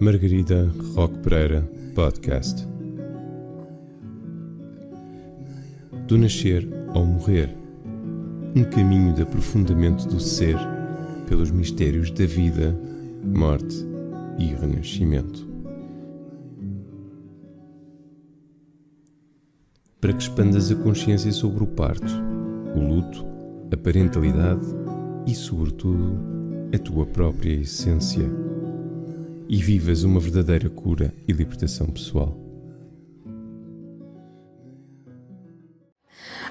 Margarida Roque Pereira Podcast. Do nascer ao morrer, um caminho de aprofundamento do ser pelos mistérios da vida, morte e renascimento. Para que expandas a consciência sobre o parto, o luto, a parentalidade e, sobretudo, a tua própria essência, e vivas uma verdadeira cura e libertação pessoal.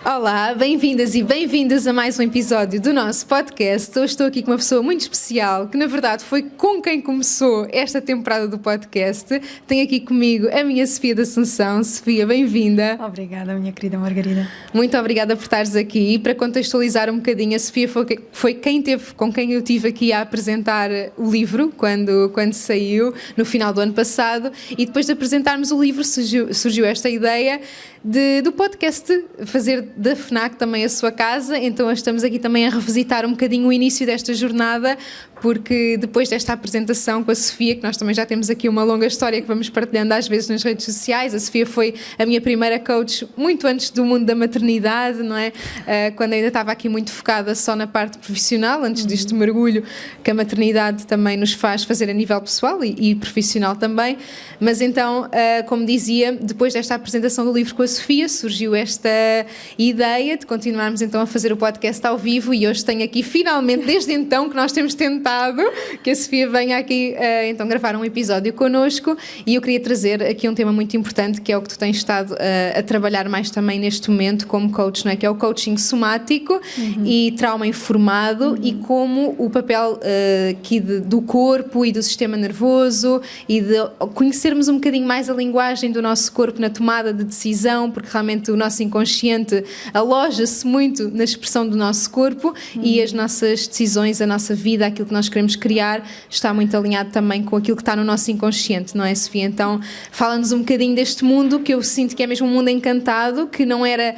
Olá, bem-vindas e bem-vindos a mais um episódio do nosso podcast. Hoje estou aqui com uma pessoa muito especial, que na verdade foi com quem começou esta temporada do podcast. Tenho aqui comigo a minha Sofia da Assunção. Sofia, bem-vinda. Obrigada, minha querida Margarida. Muito obrigada por estares aqui. Para contextualizar um bocadinho, a Sofia foi com quem eu tive aqui a apresentar o livro, quando saiu, no final do ano passado, e depois de apresentarmos o livro surgiu esta ideia do podcast, fazer da FNAC também a sua casa. Então estamos aqui também a revisitar um bocadinho o início desta jornada, porque depois desta apresentação com a Sofia, que nós também já temos aqui uma longa história que vamos partilhando às vezes nas redes sociais. A Sofia foi a minha primeira coach muito antes do mundo da maternidade, não é? Quando ainda estava aqui muito focada só na parte profissional, antes deste mergulho que a maternidade também nos faz fazer a nível pessoal e profissional também. Mas então, como dizia, depois desta apresentação do livro com a Sofia, surgiu esta ideia de continuarmos então a fazer o podcast ao vivo, e hoje tenho aqui finalmente, desde então que nós temos tentado que a Sofia venha aqui então gravar um episódio connosco, e eu queria trazer aqui um tema muito importante, que é o que tu tens estado a trabalhar mais também neste momento como coach, não é? Que é o coaching somático e trauma informado, e como o papel aqui do corpo e do sistema nervoso, e de conhecermos um bocadinho mais a linguagem do nosso corpo na tomada de decisão, porque realmente o nosso inconsciente aloja-se muito na expressão do nosso corpo, e as nossas decisões, a nossa vida, aquilo que nós queremos criar, está muito alinhado também com aquilo que está no nosso inconsciente, não é, Sofia? Então, fala-nos um bocadinho deste mundo, que eu sinto que é mesmo um mundo encantado, que não era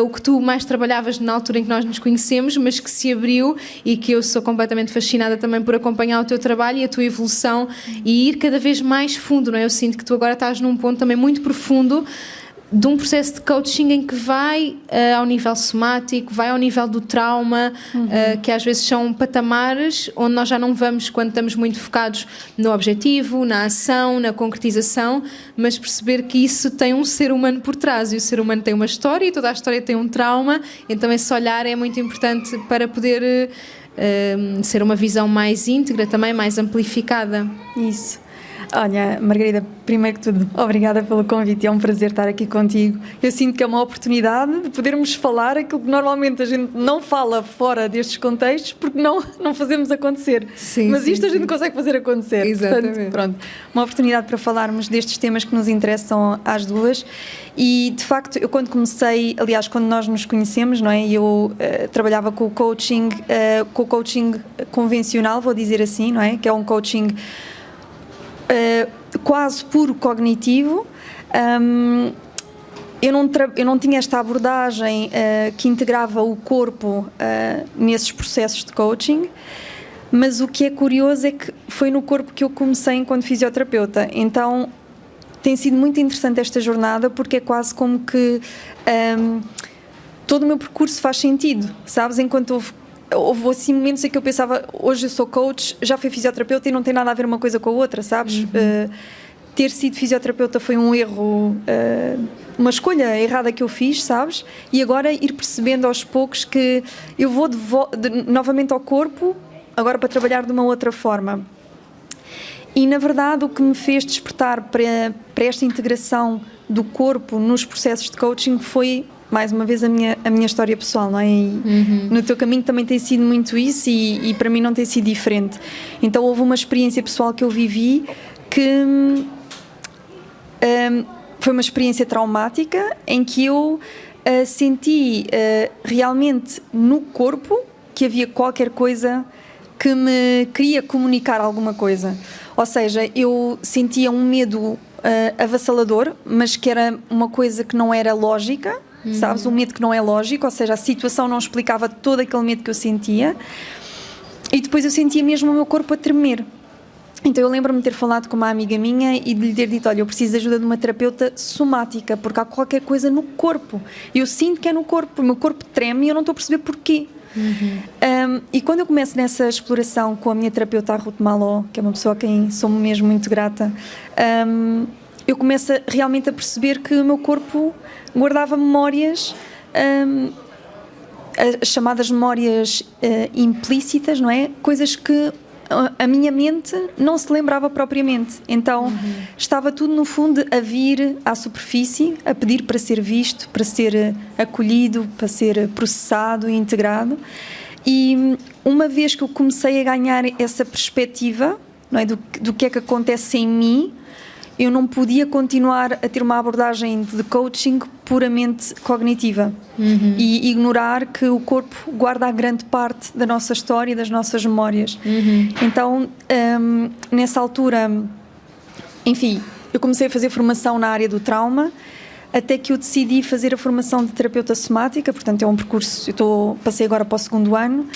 o que tu mais trabalhavas na altura em que nós nos conhecemos, mas que se abriu, e que eu sou completamente fascinada também por acompanhar o teu trabalho e a tua evolução e ir cada vez mais fundo, não é? Eu sinto que tu agora estás num ponto também muito profundo de um processo de coaching em que vai ao nível somático, vai ao nível do trauma, que às vezes são patamares onde nós já não vamos quando estamos muito focados no objetivo, na ação, na concretização, mas perceber que isso tem um ser humano por trás, e o ser humano tem uma história, e toda a história tem um trauma. Então esse olhar é muito importante para poder ser uma visão mais íntegra, também mais amplificada. Isso. Olha, Margarida, primeiro que tudo, obrigada pelo convite, é um prazer estar aqui contigo. Eu sinto que é uma oportunidade de podermos falar aquilo que normalmente a gente não fala fora destes contextos, porque não fazemos acontecer. Sim, mas isto sim, a gente consegue fazer acontecer. Exatamente. Portanto, pronto, uma oportunidade para falarmos destes temas que nos interessam às duas. E de facto, eu quando comecei, aliás, quando nós nos conhecemos, não é? Eu trabalhava com o coaching convencional, vou dizer assim, não é? Que é um coaching quase puro cognitivo. Eu não tinha esta abordagem que integrava o corpo nesses processos de coaching, mas o que é curioso é que foi no corpo que eu comecei enquanto fisioterapeuta. Então tem sido muito interessante esta jornada, porque é quase como que todo o meu percurso faz sentido, sabes? Enquanto houve assim momentos em que eu pensava, hoje eu sou coach, já fui fisioterapeuta e não tem nada a ver uma coisa com a outra, sabes? Ter sido fisioterapeuta foi um erro, uma escolha errada que eu fiz, sabes? E agora ir percebendo aos poucos que eu vou novamente ao corpo, agora para trabalhar de uma outra forma. E na verdade o que me fez despertar para esta integração do corpo nos processos de coaching foi, mais uma vez, a minha história pessoal, não é? E no teu caminho também tem sido muito isso, e para mim não tem sido diferente. Então houve uma experiência pessoal que eu vivi que foi uma experiência traumática, em que eu senti realmente no corpo que havia qualquer coisa que me queria comunicar alguma coisa. Ou seja, eu sentia um medo avassalador, mas que era uma coisa que não era lógica, sabes? Um medo que não é lógico, ou seja, a situação não explicava todo aquele medo que eu sentia. E depois eu sentia mesmo o meu corpo a tremer. Então eu lembro-me de ter falado com uma amiga minha e de lhe ter dito, olha, eu preciso de ajuda de uma terapeuta somática, porque há qualquer coisa no corpo. Eu sinto que é no corpo, o meu corpo treme e eu não estou a perceber porquê. E quando eu começo nessa exploração com a minha terapeuta, a Ruth Maló, que é uma pessoa a quem sou mesmo muito grata, eu começo realmente a perceber que o meu corpo guardava memórias, as chamadas memórias implícitas, não é? Coisas que a minha mente não se lembrava propriamente. Então estava tudo no fundo a vir à superfície, a pedir para ser visto, para ser acolhido, para ser processado e integrado. E uma vez que eu comecei a ganhar essa perspectiva, não é, do que é que acontece em mim, eu não podia continuar a ter uma abordagem de coaching puramente cognitiva e ignorar que o corpo guarda a grande parte da nossa história e das nossas memórias. Então, nessa altura, enfim, eu comecei a fazer formação na área do trauma, até que eu decidi fazer a formação de terapeuta somática, portanto é um percurso, passei agora para o 2º ano,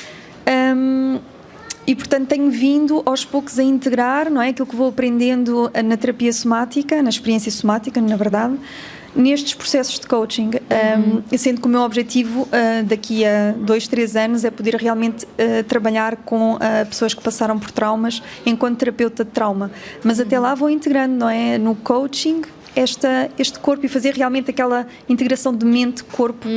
e portanto tenho vindo aos poucos a integrar, não é, aquilo que vou aprendendo na terapia somática, na experiência somática, na verdade, nestes processos de coaching, sendo que o meu objetivo daqui a 2-3 anos é poder realmente trabalhar com pessoas que passaram por traumas enquanto terapeuta de trauma, mas até lá vou integrando, não é, no coaching este corpo e fazer realmente aquela integração de mente-corpo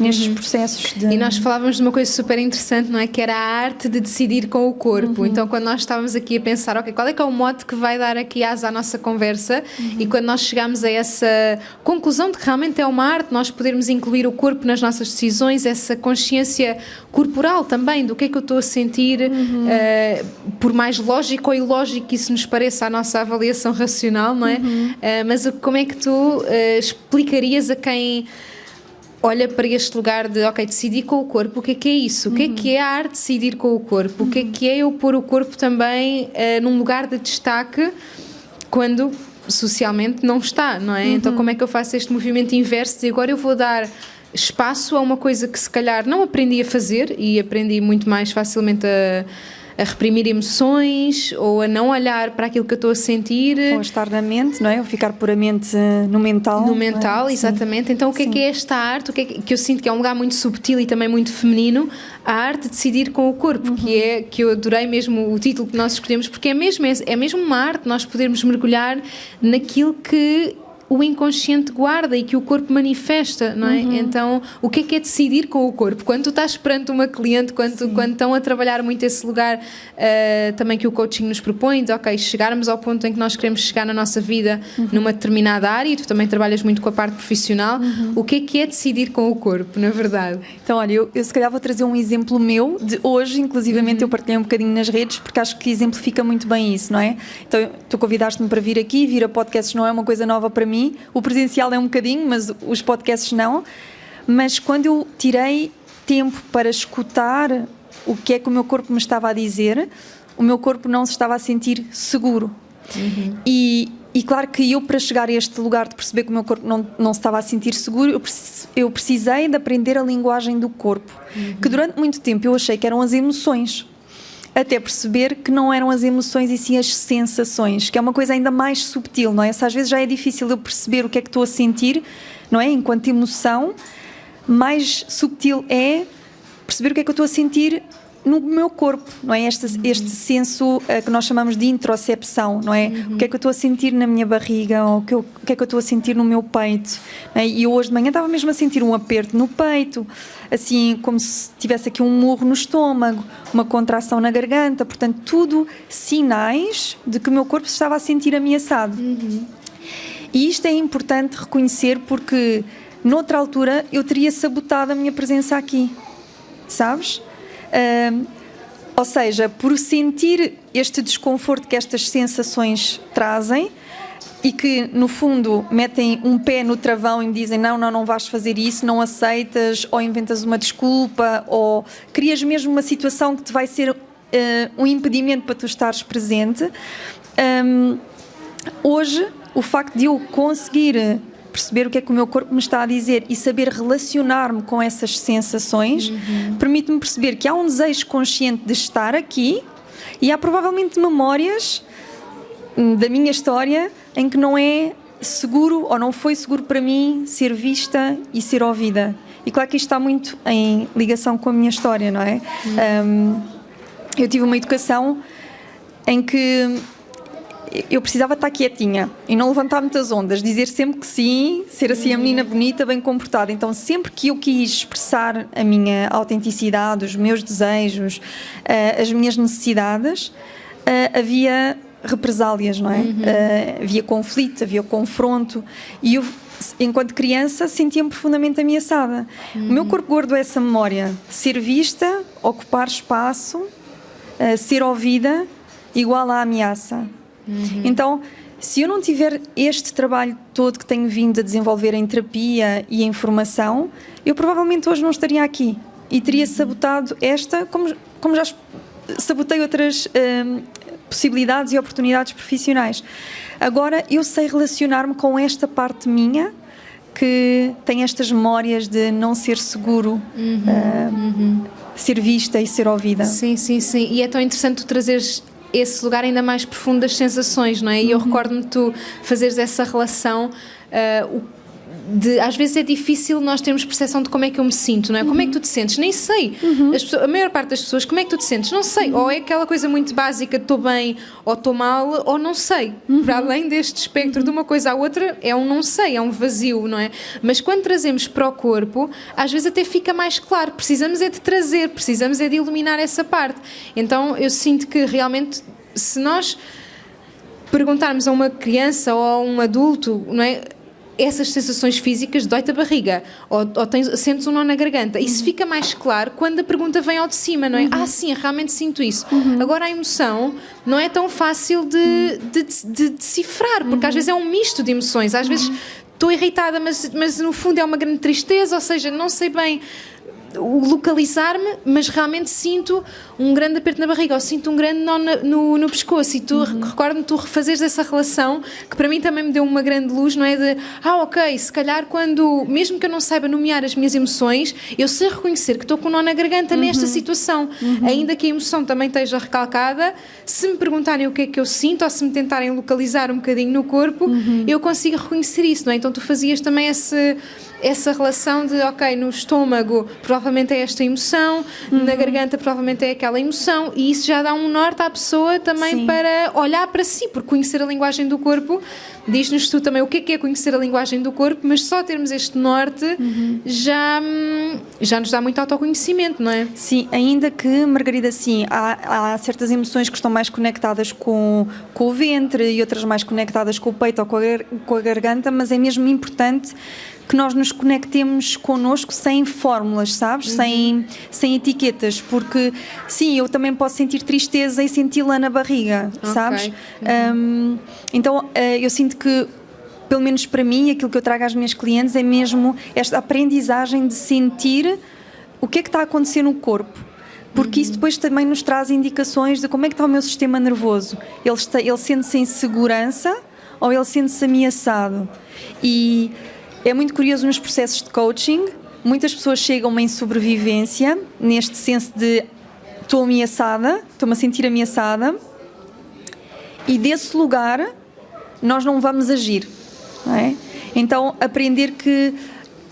nestes processos. E nós falávamos de uma coisa super interessante, não é? Que era a arte de decidir com o corpo. Então, quando nós estávamos aqui a pensar, ok, qual é que é o mote que vai dar aqui asa à nossa conversa, e quando nós chegámos a essa conclusão de que realmente é uma arte, nós podermos incluir o corpo nas nossas decisões, essa consciência corporal também, do que é que eu estou a sentir, por mais lógico ou ilógico que isso nos pareça à nossa avaliação racional, não é? Mas como é que tu explicarias a quem olha para este lugar de, ok, decidir com o corpo, o que é isso? O que é a arte de decidir com o corpo? O que é eu pôr o corpo também num lugar de destaque quando socialmente não está, não é? Então como é que eu faço este movimento inverso de agora eu vou dar espaço a uma coisa que se calhar não aprendi a fazer e aprendi muito mais facilmente a reprimir emoções ou a não olhar para aquilo que eu estou a sentir. Ou a estar na mente, não é? Ou ficar puramente no mental. No mental, exatamente. Sim. Então o que é esta arte? O que é que eu sinto que é um lugar muito subtil e também muito feminino, a arte de decidir com o corpo, que eu adorei mesmo o título que nós escolhemos, porque é mesmo uma arte nós podermos mergulhar naquilo que o inconsciente guarda e que o corpo manifesta, não é? Então, o que é decidir com o corpo? Quando tu estás perante uma cliente, quando estão a trabalhar muito esse lugar também que o coaching nos propõe, de ok, chegarmos ao ponto em que nós queremos chegar na nossa vida numa determinada área, e tu também trabalhas muito com a parte profissional, o que é decidir com o corpo, na verdade? Então, olha, eu se calhar vou trazer um exemplo meu, de hoje, inclusivamente eu partilhei um bocadinho nas redes, porque acho que exemplifica muito bem isso, não é? Então, tu convidaste-me para vir aqui, vir a podcasts não é uma coisa nova para mim. O presencial é um bocadinho, mas os podcasts não. Mas quando eu tirei tempo para escutar o que é que o meu corpo me estava a dizer, o meu corpo não se estava a sentir seguro. E claro que eu, para chegar a este lugar de perceber que o meu corpo não se estava a sentir seguro, eu precisei de aprender a linguagem do corpo, que durante muito tempo eu achei que eram as emoções, até perceber que não eram as emoções e sim as sensações, que é uma coisa ainda mais subtil, não é? Se às vezes já é difícil eu perceber o que é que estou a sentir, não é? Enquanto emoção, mais subtil é perceber o que é que eu estou a sentir no meu corpo, não é? Este senso que nós chamamos de introcepção, não é? O que é que eu estou a sentir na minha barriga, ou o que é que eu estou a sentir no meu peito, não é? E eu hoje de manhã estava mesmo a sentir um aperto no peito, assim como se tivesse aqui um murro no estômago, uma contração na garganta, portanto tudo sinais de que o meu corpo se estava a sentir ameaçado. E isto é importante reconhecer, porque noutra altura eu teria sabotado a minha presença aqui, sabes? Ou seja, por sentir este desconforto que estas sensações trazem e que no fundo metem um pé no travão e me dizem não vais fazer isso, não aceitas, ou inventas uma desculpa, ou crias mesmo uma situação que te vai ser um impedimento para tu estares presente. Hoje, o facto de eu conseguir perceber o que é que o meu corpo me está a dizer e saber relacionar-me com essas sensações permite-me perceber que há um desejo consciente de estar aqui e há provavelmente memórias da minha história em que não é seguro ou não foi seguro para mim ser vista e ser ouvida. E claro que isto está muito em ligação com a minha história, não é? Eu tive uma educação em que eu precisava estar quietinha e não levantar muitas ondas, dizer sempre que sim, ser assim a menina bonita, bem comportada. Então sempre que eu quis expressar a minha autenticidade, os meus desejos, as minhas necessidades, havia represálias, não é? Havia conflito, havia confronto, e eu, enquanto criança, sentia-me profundamente ameaçada. O meu corpo guardou essa memória: ser vista, ocupar espaço, ser ouvida, igual à ameaça. Então, se eu não tiver este trabalho todo que tenho vindo a desenvolver em terapia e em formação, eu provavelmente hoje não estaria aqui e teria sabotado esta, como já sabotei outras possibilidades e oportunidades profissionais. Agora eu sei relacionar-me com esta parte minha que tem estas memórias de não ser seguro, ser vista e ser ouvida. Sim. E é tão interessante tu trazeres esse lugar ainda mais profundo das sensações, não é? E eu recordo-me tu fazeres essa relação às vezes é difícil nós termos percepção de como é que eu me sinto, não é? Como é que tu te sentes? Nem sei. A maior parte das pessoas, como é que tu te sentes? Não sei. Ou é aquela coisa muito básica de estou bem ou estou mal, ou não sei. Para além deste espectro de uma coisa à outra, é um não sei, é um vazio, não é? Mas quando trazemos para o corpo, às vezes até fica mais claro. Precisamos é de trazer, precisamos é de iluminar essa parte. Então eu sinto que realmente, se nós perguntarmos a uma criança ou a um adulto, não é? Essas sensações físicas, dói-te a barriga ou sentes um nó na garganta, isso fica mais claro quando a pergunta vem ao de cima, não é? Sim, realmente sinto isso. Agora a emoção não é tão fácil de decifrar, porque às vezes é um misto de emoções, às vezes estou irritada, mas no fundo é uma grande tristeza, ou seja, não sei bem localizar-me, mas realmente sinto um grande aperto na barriga ou sinto um grande nó no pescoço, e tu recordo-me tu refazeres essa relação, que para mim também me deu uma grande luz, não é? De, ok, se calhar quando, mesmo que eu não saiba nomear as minhas emoções, eu sei reconhecer que estou com um nó na garganta nesta situação, ainda que a emoção também esteja recalcada. Se me perguntarem o que é que eu sinto, ou se me tentarem localizar um bocadinho no corpo, eu consigo reconhecer isso, não é? Então tu fazias também essa relação de, ok, no estômago provavelmente é esta emoção, na garganta provavelmente é aquela emoção, e isso já dá um norte à pessoa também para olhar para si, porque conhecer a linguagem do corpo, diz-nos tu também o que é conhecer a linguagem do corpo, mas só termos este norte já nos dá muito autoconhecimento, não é? Sim, ainda que, Margarida, sim, há certas emoções que estão mais conectadas com o ventre e outras mais conectadas com o peito ou com a garganta, mas é mesmo importante que nós nos conectemos connosco sem fórmulas, sabes? Sem etiquetas, porque sim, eu também posso sentir tristeza e senti-la na barriga, sabes? Então eu sinto que, pelo menos para mim, aquilo que eu trago às minhas clientes é mesmo esta aprendizagem de sentir o que é que está a acontecer no corpo, porque isso depois também nos traz indicações de como é que está o meu sistema nervoso. Ele sente-se em segurança ou ele sente-se ameaçado. E é muito curioso nos processos de coaching, muitas pessoas chegam-me em sobrevivência, neste senso de estou ameaçada, estou-me a sentir ameaçada, e desse lugar nós não vamos agir, não é? Então aprender que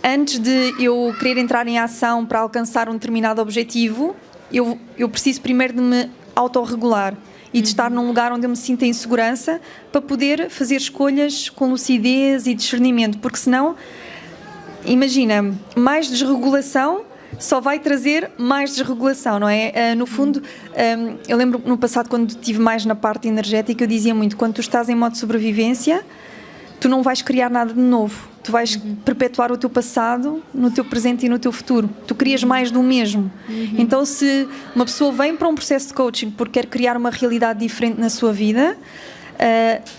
antes de eu querer entrar em ação para alcançar um determinado objetivo, eu preciso primeiro de me autorregular e de estar num lugar onde eu me sinta em segurança para poder fazer escolhas com lucidez e discernimento, porque senão, imagina, mais desregulação só vai trazer mais desregulação, não é? No fundo, eu lembro no passado, quando estive mais na parte energética, eu dizia muito, quando tu estás em modo de sobrevivência, tu não vais criar nada de novo, tu vais perpetuar o teu passado no teu presente e no teu futuro, tu crias mais do mesmo. Então, se uma pessoa vem para um processo de coaching porque quer criar uma realidade diferente na sua vida,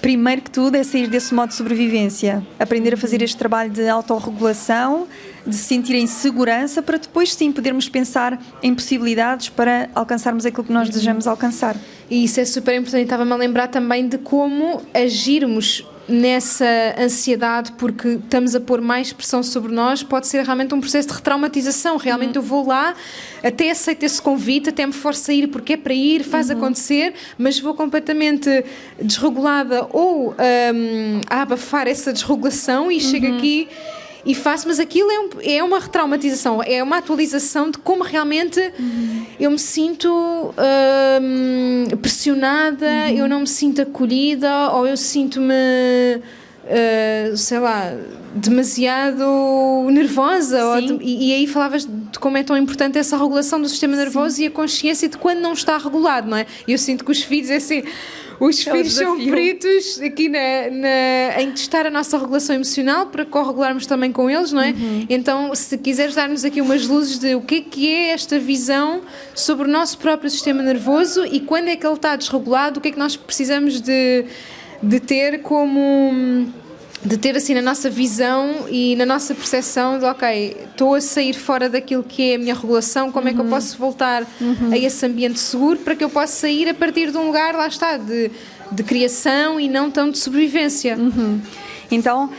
primeiro que tudo é sair desse modo de sobrevivência, aprender a fazer este trabalho de autorregulação, de se sentir em segurança, para depois sim podermos pensar em possibilidades para alcançarmos aquilo que nós desejamos alcançar. E isso é super importante. Estava-me a lembrar também de como agirmos nessa ansiedade porque estamos a pôr mais pressão sobre nós, pode ser realmente um processo de retraumatização. Realmente eu vou lá, até aceito esse convite, até me forço a ir porque é para ir, faz acontecer, mas vou completamente desregulada ou a abafar essa desregulação e chego aqui e faço, mas aquilo é uma retraumatização, é uma atualização de como realmente eu me sinto pressionada, eu não me sinto acolhida, ou eu sinto-me, sei lá, demasiado nervosa. E aí falavas de como é tão importante essa regulação do sistema nervoso e a consciência de quando não está regulado, não é? E eu sinto que os filhos, é assim... Os filhos são peritos aqui em testar a nossa regulação emocional para corregularmos também com eles, não é? Então, se quiseres dar-nos aqui umas luzes de o que é esta visão sobre o nosso próprio sistema nervoso e quando é que ele está desregulado, o que é que nós precisamos de ter como... de ter assim na nossa visão e na nossa percepção de ok, estou a sair fora daquilo que é a minha regulação, como é que eu posso voltar a esse ambiente seguro para que eu possa sair a partir de um lugar, lá está, de criação e não tão de sobrevivência. Então,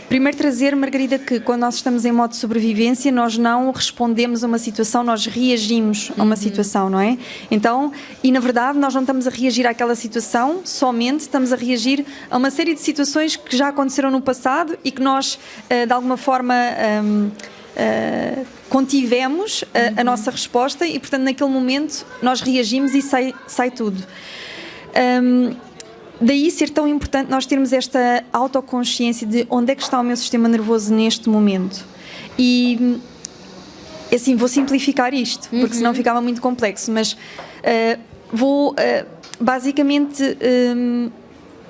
primeiro trazer, Margarida, que quando nós estamos em modo de sobrevivência, nós não respondemos a uma situação, nós reagimos a uma situação, não é? Então, e na verdade nós não estamos a reagir àquela situação, somente estamos a reagir a uma série de situações que já aconteceram no passado e que nós, de alguma forma, contivemos a nossa resposta e, portanto, naquele momento nós reagimos e sai tudo. Daí ser tão importante nós termos esta autoconsciência de onde é que está o meu sistema nervoso neste momento. E, assim, vou simplificar isto, porque senão ficava muito complexo, mas vou, basicamente,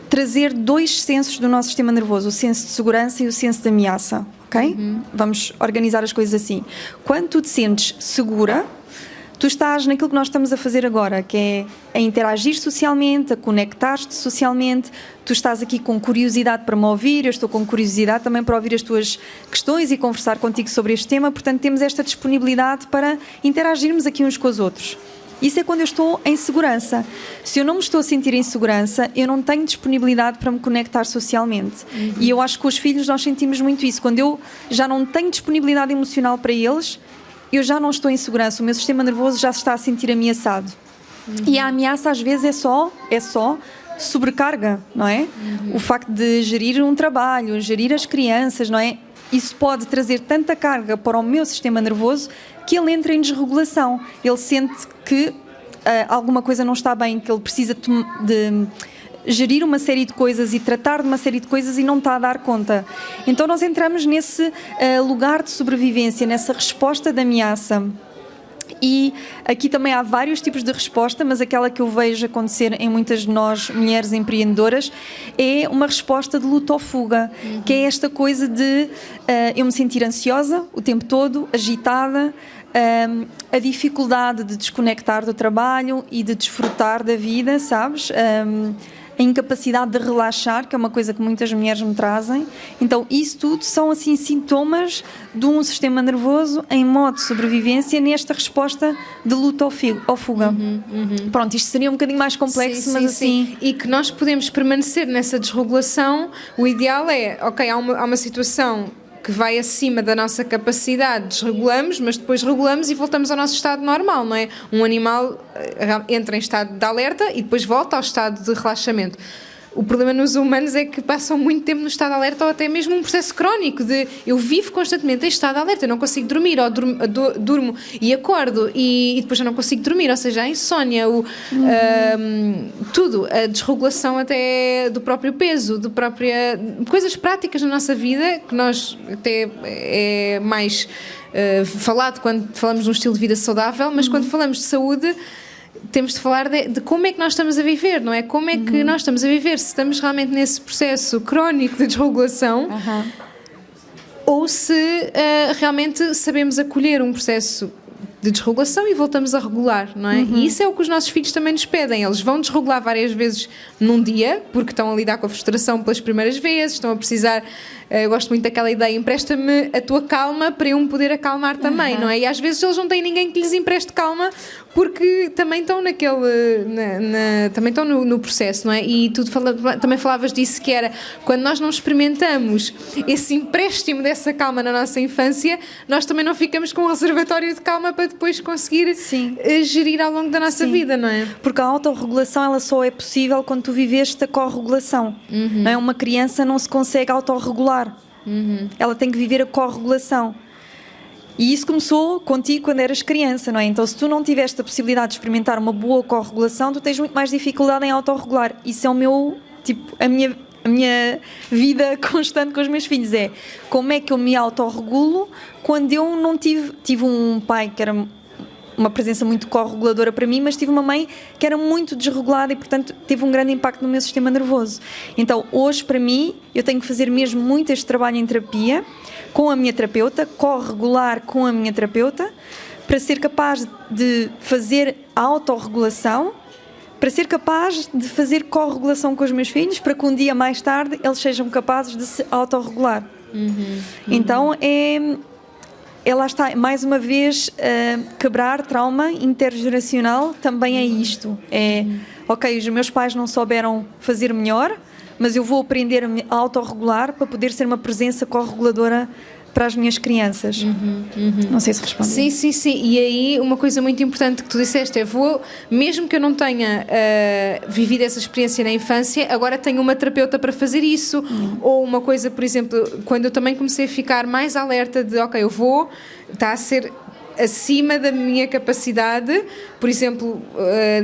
trazer dois sensos do nosso sistema nervoso, o senso de segurança e o senso de ameaça, ok? Vamos organizar as coisas assim. Quando tu te sentes segura, tu estás naquilo que nós estamos a fazer agora, que é a interagir socialmente, a conectar-te socialmente. Tu estás aqui com curiosidade para me ouvir, eu estou com curiosidade também para ouvir as tuas questões e conversar contigo sobre este tema. Portanto, temos esta disponibilidade para interagirmos aqui uns com os outros. Isso é quando eu estou em segurança. Se eu não me estou a sentir em segurança, eu não tenho disponibilidade para me conectar socialmente. E eu acho que com os filhos nós sentimos muito isso. Quando eu já não tenho disponibilidade emocional para eles, eu já não estou em segurança, o meu sistema nervoso já se está a sentir ameaçado. E a ameaça às vezes é só sobrecarga, não é? O facto de gerir um trabalho, gerir as crianças, não é? Isso pode trazer tanta carga para o meu sistema nervoso que ele entra em desregulação. Ele sente que alguma coisa não está bem, que ele precisa de gerir uma série de coisas e tratar de uma série de coisas e não está a dar conta. Então nós entramos nesse lugar de sobrevivência, nessa resposta de ameaça. E aqui também há vários tipos de resposta, mas aquela que eu vejo acontecer em muitas de nós, mulheres empreendedoras, é uma resposta de luta ou fuga, que é esta coisa de eu me sentir ansiosa o tempo todo, agitada, a dificuldade de desconectar do trabalho e de desfrutar da vida, sabes? A incapacidade de relaxar, que é uma coisa que muitas mulheres me trazem. Então, isso tudo são, assim, sintomas de um sistema nervoso em modo de sobrevivência nesta resposta de luta ou fuga. Pronto, isto seria um bocadinho mais complexo, mas assim... E que nós podemos permanecer nessa desregulação. O ideal é, ok, há uma situação que vai acima da nossa capacidade, desregulamos, mas depois regulamos e voltamos ao nosso estado normal, não é? Um animal entra em estado de alerta e depois volta ao estado de relaxamento. O problema nos humanos é que passam muito tempo no estado de alerta ou até mesmo um processo crónico de eu vivo constantemente em estado de alerta, eu não consigo dormir, ou durmo e acordo e depois já não consigo dormir, ou seja, a insónia, tudo, a desregulação até do próprio peso, coisas práticas na nossa vida que nós até é mais falado quando falamos de um estilo de vida saudável, mas quando falamos de saúde temos de falar de como é que nós estamos a viver, não é? Como é que nós estamos a viver, se estamos realmente nesse processo crónico de desregulação ou se realmente sabemos acolher um processo de desregulação e voltamos a regular, não é? E isso é o que os nossos filhos também nos pedem. Eles vão desregular várias vezes num dia, porque estão a lidar com a frustração pelas primeiras vezes, estão a precisar, eu gosto muito daquela ideia, empresta-me a tua calma para eu me poder acalmar também, não é? E às vezes eles não têm ninguém que lhes empreste calma porque também estão também estão no processo, não é? E tu também falavas disso, que era quando nós não experimentamos esse empréstimo dessa calma na nossa infância, nós também não ficamos com um reservatório de calma para depois conseguir gerir ao longo da nossa vida, não é? Porque a autorregulação, ela só é possível quando tu viveste a corregulação. Não é? Uma criança não se consegue autorregular. Ela tem que viver a corregulação. E isso começou contigo quando eras criança, não é? Então, se tu não tiveste a possibilidade de experimentar uma boa corregulação, tu tens muito mais dificuldade em autorregular. Isso é a minha vida constante com os meus filhos. É como é que eu me autorregulo quando eu não tive um pai que era uma presença muito correguladora para mim, mas tive uma mãe que era muito desregulada e, portanto, teve um grande impacto no meu sistema nervoso. Então, hoje, para mim, eu tenho que fazer mesmo muito este trabalho em terapia, com a minha terapeuta, corregular com a minha terapeuta, para ser capaz de fazer a autorregulação, para ser capaz de fazer corregulação com os meus filhos, para que um dia mais tarde eles sejam capazes de se autorregular. Então, lá está, mais uma vez, quebrar trauma intergeracional também é isto. Ok, os meus pais não souberam fazer melhor, mas eu vou aprender a me autorregular para poder ser uma presença correguladora para as minhas crianças. Não sei se respondi. Sim. E aí uma coisa muito importante que tu disseste é, mesmo que eu não tenha vivido essa experiência na infância, agora tenho uma terapeuta para fazer isso. Ou uma coisa, por exemplo, quando eu também comecei a ficar mais alerta de, ok, está a ser acima da minha capacidade, por exemplo,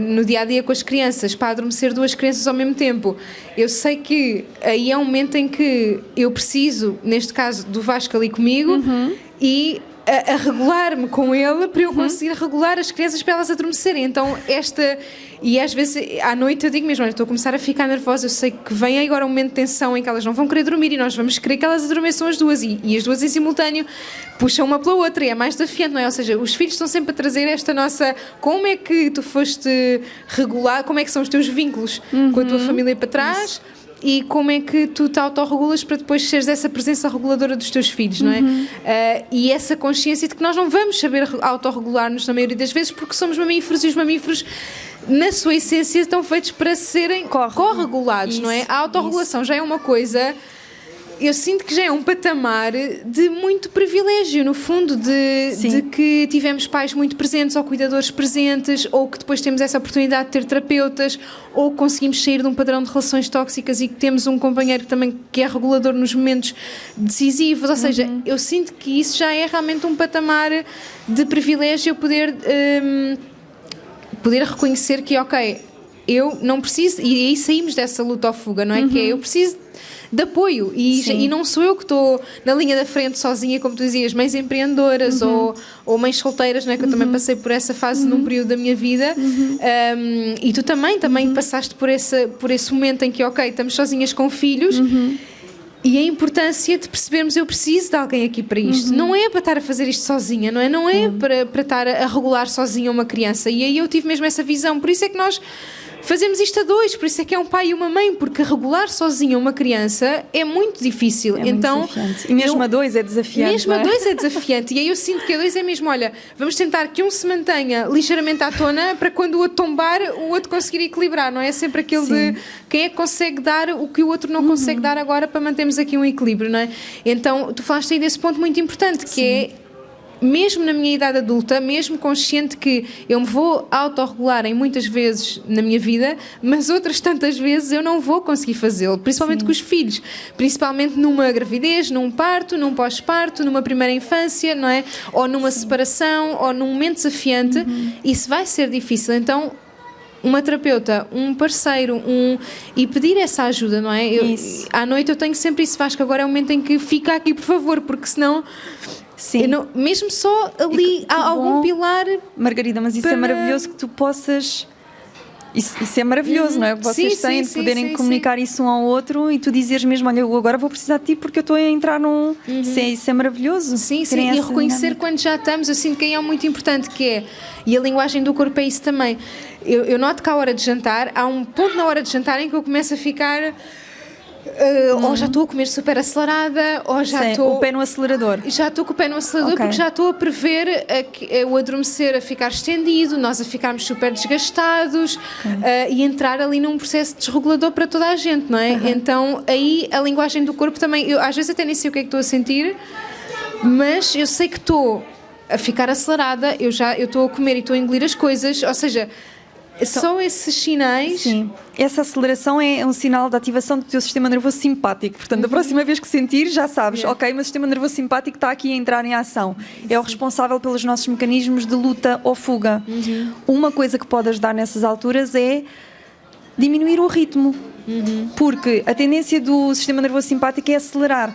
no dia-a-dia com as crianças, para adormecer 2 crianças ao mesmo tempo. Eu sei que aí é um momento em que eu preciso, neste caso, do Vasco ali comigo, e a regular-me com ele para eu conseguir regular as crianças para elas adormecerem. Então e às vezes à noite eu digo mesmo, olha, estou a começar a ficar nervosa, eu sei que vem agora um momento de tensão em que elas não vão querer dormir e nós vamos querer que elas adormeçam as duas, e as duas em simultâneo puxam uma pela outra, e é mais desafiante, não é? Ou seja, os filhos estão sempre a trazer esta nossa, como é que tu foste regular, como é que são os teus vínculos com a tua família para trás. Isso. E como é que tu te autorregulas para depois seres essa presença reguladora dos teus filhos, não é? E essa consciência de que nós não vamos saber autorregular-nos na maioria das vezes, porque somos mamíferos, e os mamíferos, na sua essência, estão feitos para serem corregulados, não é? A autorregulação já é uma coisa... Eu sinto que já é um patamar de muito privilégio, no fundo, de que tivemos pais muito presentes, ou cuidadores presentes, ou que depois temos essa oportunidade de ter terapeutas, ou conseguimos sair de um padrão de relações tóxicas e que temos um companheiro também que é regulador nos momentos decisivos. Ou seja, eu sinto que isso já é realmente um patamar de privilégio, poder reconhecer que, ok, eu não preciso, e aí saímos dessa luta ou fuga, não é? Que é, eu preciso de apoio, e não sou eu que estou na linha da frente sozinha, como tu dizias, mães empreendedoras ou mães solteiras, não é? Que eu também passei por essa fase num período da minha vida, e tu também passaste por esse momento em que, ok, estamos sozinhas com filhos, e a importância de percebermos, eu preciso de alguém aqui para isto, não é para estar a fazer isto sozinha, não é para estar a regular sozinha uma criança. E aí eu tive mesmo essa visão, por isso é que nós fazemos isto a 2, por isso é que é um pai e uma mãe, porque regular sozinha uma criança é muito difícil. Então, muito desafiante. E mesmo a 2 é desafiante. Mesmo a 2 é desafiante. E aí eu sinto que a 2 é mesmo, olha, vamos tentar que um se mantenha ligeiramente à tona para quando o outro tombar, o outro conseguir equilibrar, não é? É sempre aquele de quem é que consegue dar o que o outro não consegue dar agora, para mantermos aqui um equilíbrio, não é? Então, tu falaste aí desse ponto muito importante, que é, mesmo na minha idade adulta, mesmo consciente que eu me vou autorregular em muitas vezes na minha vida, mas outras tantas vezes eu não vou conseguir fazê-lo, principalmente com os filhos, principalmente numa gravidez, num parto, num pós-parto, numa primeira infância, não é? Ou numa separação, ou num momento desafiante, isso vai ser difícil. Então, uma terapeuta, um parceiro, e pedir essa ajuda, não é? À noite eu tenho sempre isso, Vasco, agora é o momento em que fica aqui, por favor, porque senão... Não, mesmo só ali há algum pilar. Margarida, mas isso é maravilhoso que tu possas. Isso é maravilhoso, não é? Vocês têm de poderem comunicar isso um ao outro, e tu dizeres mesmo, olha, eu agora vou precisar de ti porque eu estou a entrar num... Isso é maravilhoso. Sim, e reconhecer quando já estamos, eu sinto que aí é muito importante, que é, e a linguagem do corpo é isso também. Eu noto que à hora de jantar, há um ponto na hora de jantar em que eu começo a ficar... Ou já estou a comer super acelerada, ou já estou... o pé no acelerador. Já estou com o pé no acelerador, porque já estou a prever o adormecer a ficar estendido, nós a ficarmos super desgastados, e entrar ali num processo desregulador para toda a gente, não é? Então, aí a linguagem do corpo também, eu às vezes até nem sei o que é que estou a sentir, mas eu sei que estou a ficar acelerada, eu estou a comer e estou a engolir as coisas, ou seja... Só esses sinais... Sim, essa aceleração é um sinal de ativação do teu sistema nervoso simpático. Portanto, a próxima vez que sentir, já sabes, ok, o meu sistema nervoso simpático está aqui a entrar em ação. É o responsável pelos nossos mecanismos de luta ou fuga. Uma coisa que pode ajudar nessas alturas é diminuir o ritmo. Porque a tendência do sistema nervoso simpático é acelerar.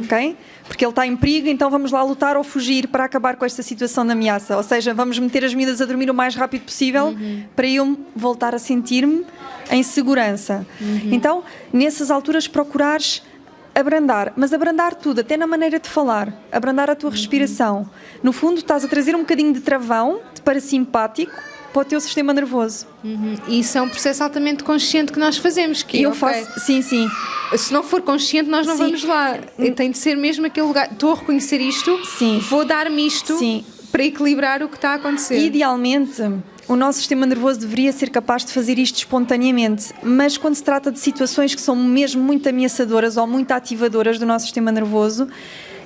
Ok? Porque ele está em perigo, então vamos lá lutar ou fugir para acabar com esta situação de ameaça. Ou seja, vamos meter as miúdas a dormir o mais rápido possível para eu voltar a sentir-me em segurança. Então, nessas alturas, procurares abrandar, mas abrandar tudo, até na maneira de falar, abrandar a tua respiração. No fundo, estás a trazer um bocadinho de travão, de parasimpático, para o teu sistema nervoso. E isso é um processo altamente consciente que nós fazemos. Que eu faço, sim. Se não for consciente, nós não vamos lá. Tem de ser mesmo aquele lugar. Estou a reconhecer isto, vou dar-me isto para equilibrar o que está a acontecer. Idealmente, o nosso sistema nervoso deveria ser capaz de fazer isto espontaneamente, mas quando se trata de situações que são mesmo muito ameaçadoras ou muito ativadoras do nosso sistema nervoso,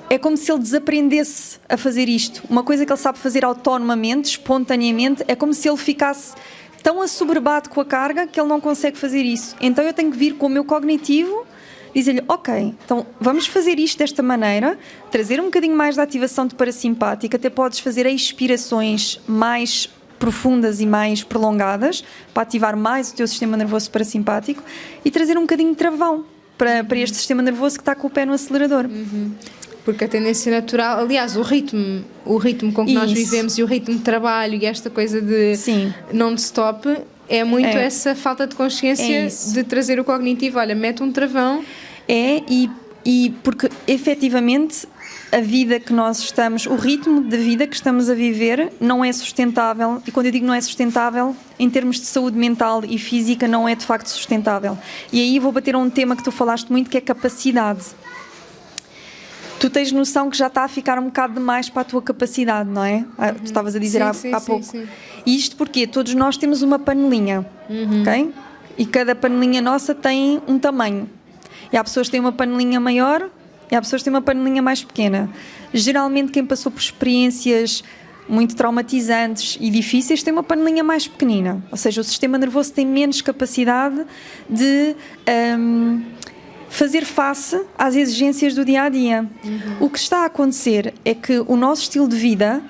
é como se ele desaprendesse a fazer isto. Uma coisa que ele sabe fazer autonomamente, espontaneamente, é como se ele ficasse tão assoberbado com a carga que ele não consegue fazer isso. Então eu tenho que vir com o meu cognitivo, dizer-lhe, ok, então vamos fazer isto desta maneira, trazer um bocadinho mais de ativação de parasimpática, até podes fazer expirações mais profundas e mais prolongadas, para ativar mais o teu sistema nervoso parasimpático, e trazer um bocadinho de travão para este sistema nervoso que está com o pé no acelerador. Porque a tendência natural, aliás, o ritmo com que nós vivemos e o ritmo de trabalho e esta coisa de non-stop é muito essa falta de consciência de trazer o cognitivo. Olha, mete um travão. E porque efetivamente a vida que nós estamos, o ritmo de vida que estamos a viver não é sustentável. E quando eu digo não é sustentável, em termos de saúde mental e física, não é de facto sustentável. E aí vou bater a um tema que tu falaste muito, que é capacidade. Tu tens noção que já está a ficar um bocado demais para a tua capacidade, não é? Tu estavas a dizer há pouco. Sim. E isto porque todos nós temos uma panelinha, ok? E cada panelinha nossa tem um tamanho. E há pessoas que têm uma panelinha maior e há pessoas que têm uma panelinha mais pequena. Geralmente quem passou por experiências muito traumatizantes e difíceis tem uma panelinha mais pequenina. Ou seja, o sistema nervoso tem menos capacidade de... fazer face às exigências do dia-a-dia. O que está a acontecer é que o nosso estilo de vida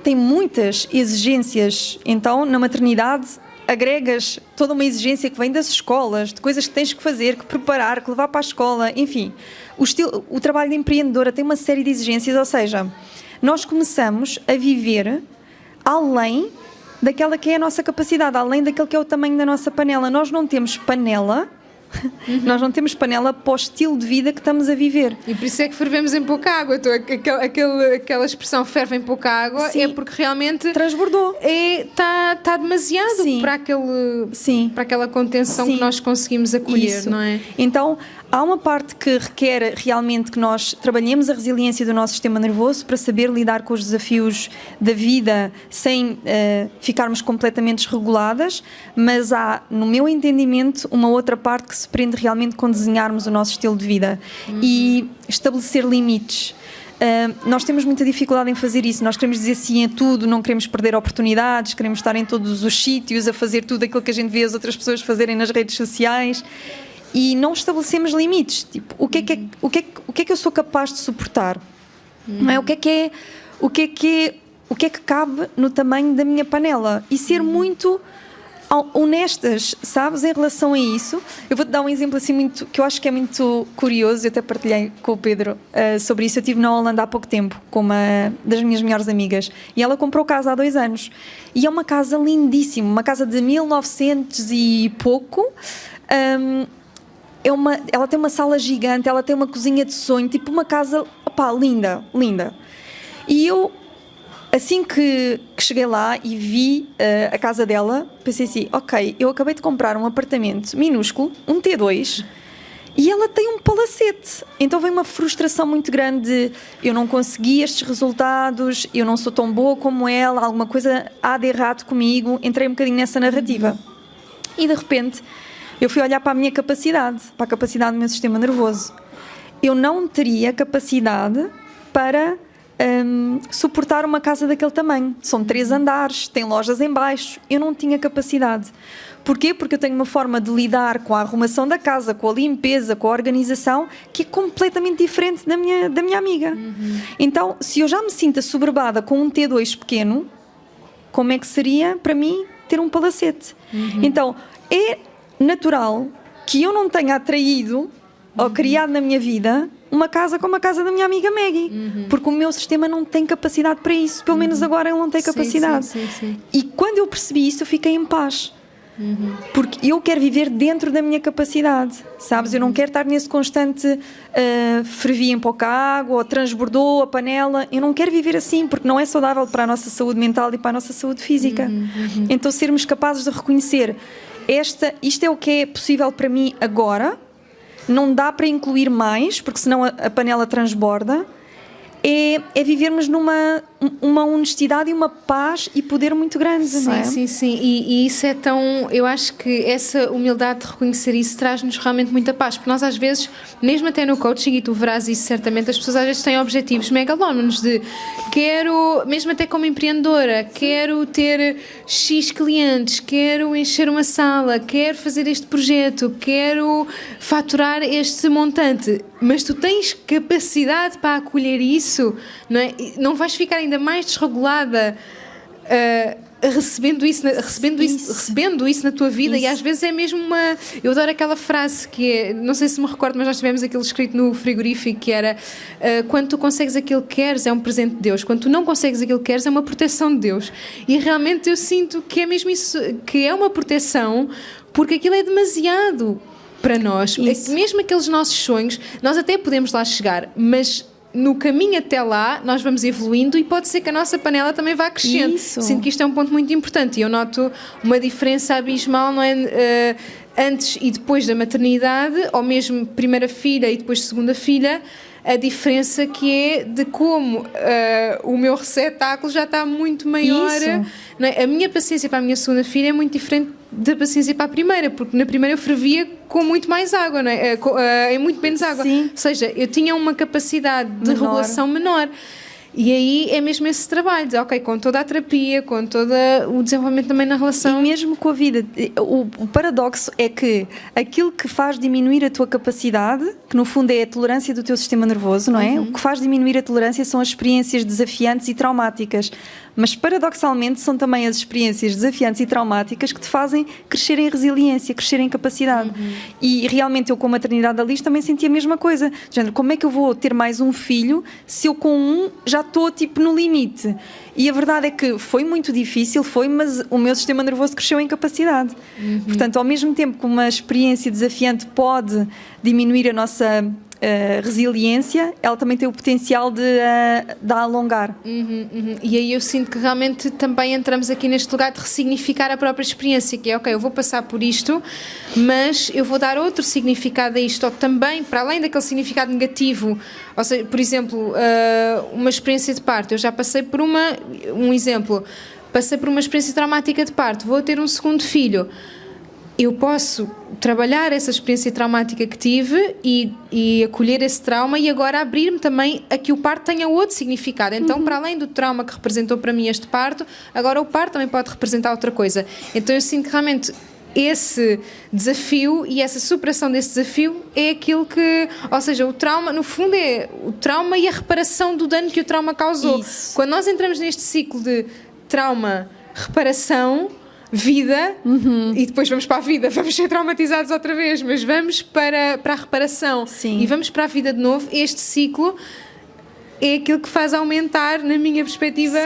tem muitas exigências. Então, na maternidade, agregas toda uma exigência que vem das escolas, de coisas que tens que fazer, que preparar, que levar para a escola, enfim. O trabalho de empreendedora tem uma série de exigências, ou seja, nós começamos a viver além daquela que é a nossa capacidade, além daquele que é o tamanho da nossa panela. Nós não temos panela... Nós não temos panela para o estilo de vida que estamos a viver. E por isso é que fervemos em pouca água. Aquela expressão ferve em pouca água é porque realmente transbordou. Está demasiado para aquela contenção que nós conseguimos acolher, não é? Então há uma parte que requer realmente que nós trabalhemos a resiliência do nosso sistema nervoso para saber lidar com os desafios da vida sem ficarmos completamente desreguladas, mas há, no meu entendimento, uma outra parte que se prende realmente com desenharmos o nosso estilo de vida e estabelecer limites. Nós temos muita dificuldade em fazer isso. Nós queremos dizer sim a tudo, não queremos perder oportunidades, queremos estar em todos os sítios a fazer tudo aquilo que a gente vê as outras pessoas fazerem nas redes sociais e não estabelecemos limites. Tipo, o que é que eu sou capaz de suportar? Não é? O que é que cabe no tamanho da minha panela? E ser muito honestas, sabes, em relação a isso. Eu vou-te dar um exemplo assim muito, que eu acho que é muito curioso. Eu até partilhei com o Pedro sobre isso. Eu estive na Holanda há pouco tempo com uma das minhas melhores amigas e ela comprou casa há 2 anos e é uma casa lindíssima, uma casa de 1900 e pouco. Ela tem uma sala gigante, ela tem uma cozinha de sonho, tipo uma casa, linda. E eu assim que cheguei lá e vi a casa dela, pensei assim, ok, eu acabei de comprar um apartamento minúsculo, um T2, e ela tem um palacete. Então vem uma frustração muito grande de eu não consegui estes resultados, eu não sou tão boa como ela, alguma coisa há de errado comigo. Entrei um bocadinho nessa narrativa. E de repente eu fui olhar para a minha capacidade, para a capacidade do meu sistema nervoso. Eu não teria capacidade para suportar uma casa daquele tamanho. São 3 andares, tem lojas em baixo. Eu não tinha capacidade. Porquê? Porque eu tenho uma forma de lidar com a arrumação da casa, com a limpeza, com a organização, que é completamente diferente da minha amiga. Então, se eu já me sinto assoberbada com um T2 pequeno, como é que seria para mim ter um palacete? Então, é natural que eu não tenha atraído ou criado na minha vida uma casa como a casa da minha amiga Maggie, porque o meu sistema não tem capacidade para isso, pelo menos agora ele não tem capacidade. Sim. E quando eu percebi isso, eu fiquei em paz. Porque eu quero viver dentro da minha capacidade, sabes? Eu não quero estar nesse constante fervi em pouca água ou transbordou a panela. Eu não quero viver assim, porque não é saudável para a nossa saúde mental e para a nossa saúde física. Então sermos capazes de reconhecer isto é o que é possível para mim agora, não dá para incluir mais, porque senão a panela transborda. É vivermos numa honestidade e uma paz e poder muito grande, não é? Sim. E isso é tão... Eu acho que essa humildade de reconhecer isso traz-nos realmente muita paz, porque nós às vezes, mesmo até no coaching, e tu verás isso certamente, as pessoas às vezes têm objetivos megalómanos de quero, mesmo até como empreendedora, quero ter X clientes, quero encher uma sala, quero fazer este projeto, quero faturar este montante, mas tu tens capacidade para acolher isso, não é? Não vais ficar ainda mais desregulada recebendo isso na tua vida. E às vezes é mesmo uma... Eu adoro aquela frase que é, não sei se me recordo, mas nós tivemos aquilo escrito no frigorífico, que era quando tu consegues aquilo que queres é um presente de Deus, quando tu não consegues aquilo que queres é uma proteção de Deus. E realmente eu sinto que é mesmo isso, que é uma proteção, porque aquilo é demasiado para nós. Mesmo aqueles nossos sonhos, nós até podemos lá chegar, mas no caminho até lá nós vamos evoluindo e pode ser que a nossa panela também vá crescendo. Sinto que isto é um ponto muito importante e eu noto uma diferença abismal, não é? Antes e depois da maternidade, ou mesmo primeira filha e depois segunda filha, a diferença que é de como o meu receptáculo já está muito maior. Não é? A minha paciência para a minha segunda filha é muito diferente da paciência para a primeira, porque na primeira eu fervia com muito mais água, não é? Em muito menos água. Ou seja, eu tinha uma capacidade de regulação menor. E aí é mesmo esse trabalho de, ok, com toda a terapia, com todo o desenvolvimento também na relação. E mesmo com a vida, o paradoxo é que aquilo que faz diminuir a tua capacidade, que no fundo é a tolerância do teu sistema nervoso, não é? O que faz diminuir a tolerância são as experiências desafiantes e traumáticas. Mas paradoxalmente são também as experiências desafiantes e traumáticas que te fazem crescer em resiliência, crescer em capacidade. E realmente eu com a maternidade da Liz também senti a mesma coisa. De género, como é que eu vou ter mais um filho se eu com um já estou tipo no limite? E a verdade é que foi muito difícil, mas o meu sistema nervoso cresceu em capacidade. Portanto, ao mesmo tempo que uma experiência desafiante pode diminuir a nossa resiliência, ela também tem o potencial de a alongar. E aí eu sinto que realmente também entramos aqui neste lugar de ressignificar a própria experiência, que é, ok, eu vou passar por isto, mas eu vou dar outro significado a isto, ou também, para além daquele significado negativo. Ou seja, por exemplo, uma experiência de parto, eu já passei por um exemplo, passei por uma experiência traumática de parto, vou ter um segundo filho. Eu posso trabalhar essa experiência traumática que tive e acolher esse trauma e agora abrir-me também a que o parto tenha outro significado. Então, para além do trauma que representou para mim este parto, agora o parto também pode representar outra coisa. Então eu sinto que realmente esse desafio e essa superação desse desafio é aquilo que, ou seja, o trauma, no fundo é o trauma e a reparação do dano que o trauma causou. Isso. Quando nós entramos neste ciclo de trauma, reparação, vida, e depois vamos para a vida, vamos ser traumatizados outra vez, mas vamos para a reparação. E vamos para a vida de novo. Este ciclo é aquilo que faz aumentar, na minha perspectiva,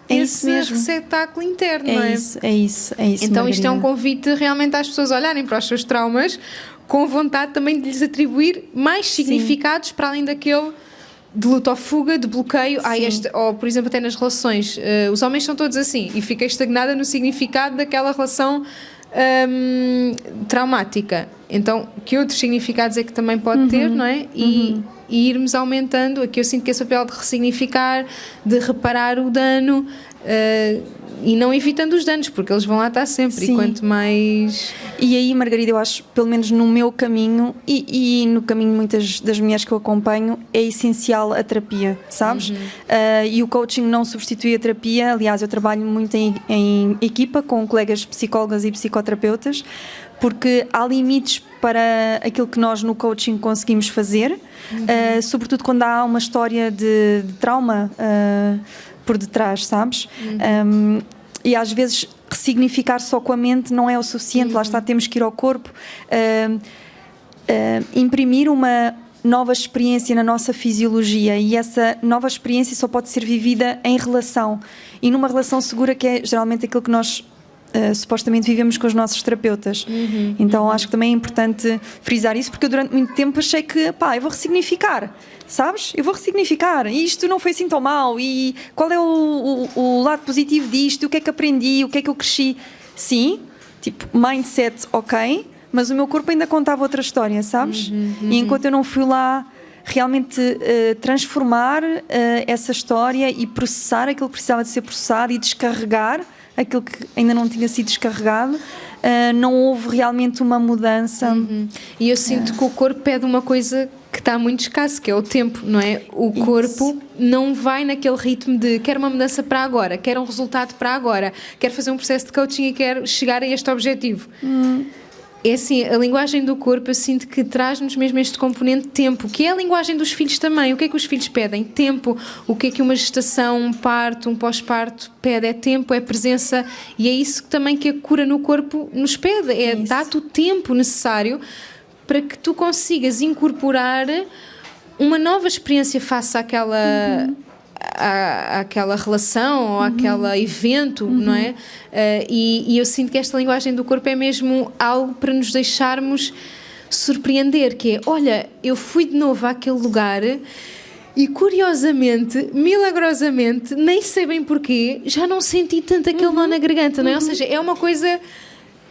esse receptáculo interno, não é? É isso. Então isto é um convite realmente às pessoas olharem para os seus traumas com vontade também de lhes atribuir mais significados para além daquele de luta ou fuga, de bloqueio. Sim. Ou, por exemplo, até nas relações. Os homens são todos assim. E fiquei estagnada no significado daquela relação traumática. Então, que outros significados é que também pode ter, não é? E irmos aumentando. Aqui eu sinto que esse papel de ressignificar, de reparar o dano, e não evitando os danos, porque eles vão lá estar sempre. Sim. E quanto mais... E aí, Margarida, eu acho, pelo menos no meu caminho e no caminho de muitas das mulheres que eu acompanho, é essencial a terapia, sabes? E o coaching não substitui a terapia. Aliás, eu trabalho muito em equipa com colegas psicólogas e psicoterapeutas, porque há limites para aquilo que nós no coaching conseguimos fazer, sobretudo quando há uma história de trauma por detrás, sabes? E às vezes ressignificar só com a mente não é o suficiente, lá está, temos que ir ao corpo, imprimir uma nova experiência na nossa fisiologia, e essa nova experiência só pode ser vivida em relação, e numa relação segura, que é geralmente aquilo que nós supostamente vivemos com os nossos terapeutas. Então acho que também é importante frisar isso, porque eu durante muito tempo achei que, eu vou ressignificar, sabes? Eu vou ressignificar, e isto não foi assim tão mal, e qual é o lado positivo disto, o que é que aprendi, o que é que eu cresci. Sim, tipo, mindset, ok, mas o meu corpo ainda contava outra história, sabes? E enquanto eu não fui lá realmente transformar essa história e processar aquilo que precisava de ser processado e descarregar aquilo que ainda não tinha sido descarregado, não houve realmente uma mudança. E eu sinto que o corpo pede uma coisa que está muito escasso, que é o tempo, não é? O corpo não vai naquele ritmo de quero uma mudança para agora, quero um resultado para agora, quero fazer um processo de coaching e quero chegar a este objetivo. É assim, a linguagem do corpo, eu sinto que traz-nos mesmo este componente de tempo, que é a linguagem dos filhos também. O que é que os filhos pedem? Tempo. O que é que uma gestação, um parto, um pós-parto pede? É tempo, é presença, e é isso também que a cura no corpo nos pede, é dar-te o tempo necessário para que tu consigas incorporar uma nova experiência face àquela... àquela relação ou àquele evento, não é? E eu sinto que esta linguagem do corpo é mesmo algo para nos deixarmos surpreender, que é, olha, eu fui de novo àquele lugar e curiosamente, milagrosamente, nem sei bem porquê, já não senti tanto aquele nó na garganta, não é? Ou seja, é uma coisa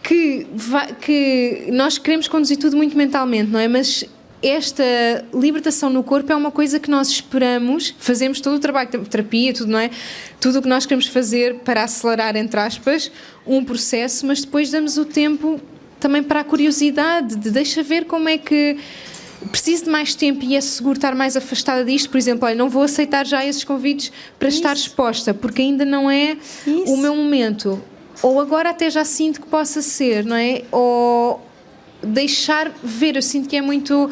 que nós queremos conduzir tudo muito mentalmente, não é? Mas esta libertação no corpo é uma coisa que nós esperamos, fazemos todo o trabalho, terapia, tudo, não é? Tudo o que nós queremos fazer para acelerar, entre aspas, um processo, mas depois damos o tempo também para a curiosidade, de deixa ver como é que preciso de mais tempo e é seguro estar mais afastada disto. Por exemplo, olha, não vou aceitar já esses convites para estar exposta, porque ainda não é o meu momento. Ou agora até já sinto que possa ser, não é? Ou deixar ver, eu sinto que é muito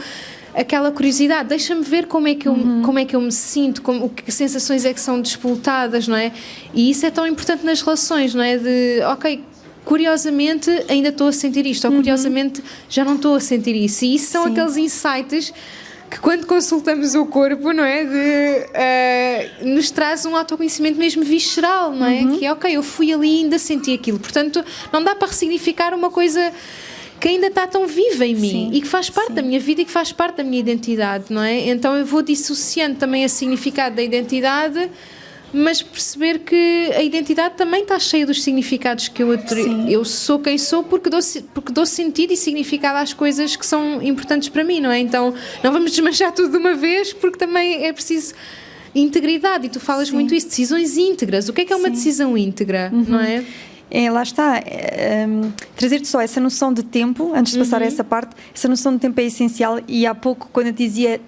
aquela curiosidade, deixa-me ver como é que eu me sinto, que sensações é que são despoltadas, não é? E isso é tão importante nas relações, não é? De, ok, curiosamente ainda estou a sentir isto, ou curiosamente já não estou a sentir isso, e isso são aqueles insights que quando consultamos o corpo, não é? Nos traz um autoconhecimento mesmo visceral, não é? Que é, ok, eu fui ali e ainda senti aquilo, portanto não dá para ressignificar uma coisa que ainda está tão viva em mim e que faz parte da minha vida e que faz parte da minha identidade, não é? Então eu vou dissociando também o significado da identidade, mas perceber que a identidade também está cheia dos significados que eu sou quem sou porque dou sentido e significado às coisas que são importantes para mim, não é? Então não vamos desmanchar tudo de uma vez, porque também é preciso integridade, e tu falas muito isso, decisões íntegras. O que é uma decisão íntegra, não é? Lá está, trazer-te só essa noção de tempo, antes de passar a essa parte, essa noção de tempo é essencial. E há pouco, quando eu te dizia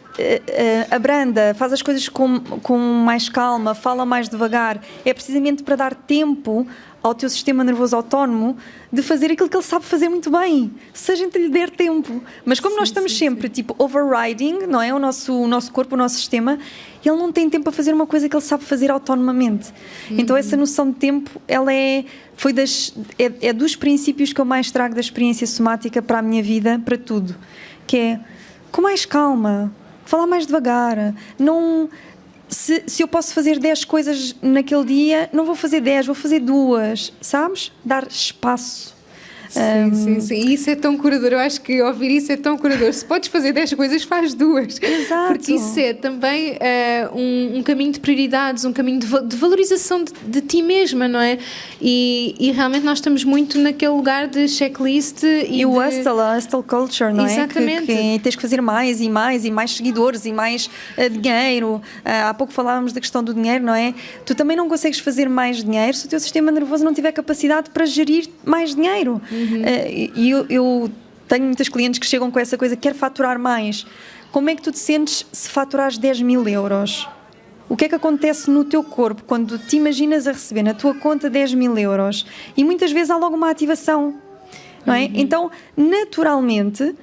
abranda, faz as coisas com mais calma, fala mais devagar, é precisamente para dar tempo ao teu sistema nervoso autónomo de fazer aquilo que ele sabe fazer muito bem, se a gente lhe der tempo. Mas como nós estamos sempre tipo overriding, não é? O nosso corpo, o nosso sistema, ele não tem tempo para fazer uma coisa que ele sabe fazer autonomamente. Então essa noção de tempo, ela é dos princípios que eu mais trago da experiência somática para a minha vida, para tudo, que é com mais calma, falar mais devagar, não... Se eu posso fazer 10 coisas naquele dia, não vou fazer 10, vou fazer 2, sabes? Dar espaço. Sim. E isso é tão curador. Eu acho que ouvir isso é tão curador. Se podes fazer 10 coisas, faz 2. Exato. Porque isso é também um caminho de prioridades, um caminho de valorização de ti mesma, não é? E realmente nós estamos muito naquele lugar de checklist e o hustle culture, não é? Exatamente. Que tens que fazer mais e mais seguidores e mais dinheiro. Há pouco falávamos da questão do dinheiro, não é? Tu também não consegues fazer mais dinheiro se o teu sistema nervoso não tiver capacidade para gerir mais dinheiro. E eu tenho muitas clientes que chegam com essa coisa, quer faturar mais. Como é que tu te sentes se faturares 10.000 euros? O que é que acontece no teu corpo quando te imaginas a receber na tua conta 10.000 euros? E muitas vezes há logo uma ativação, não é? Então, naturalmente,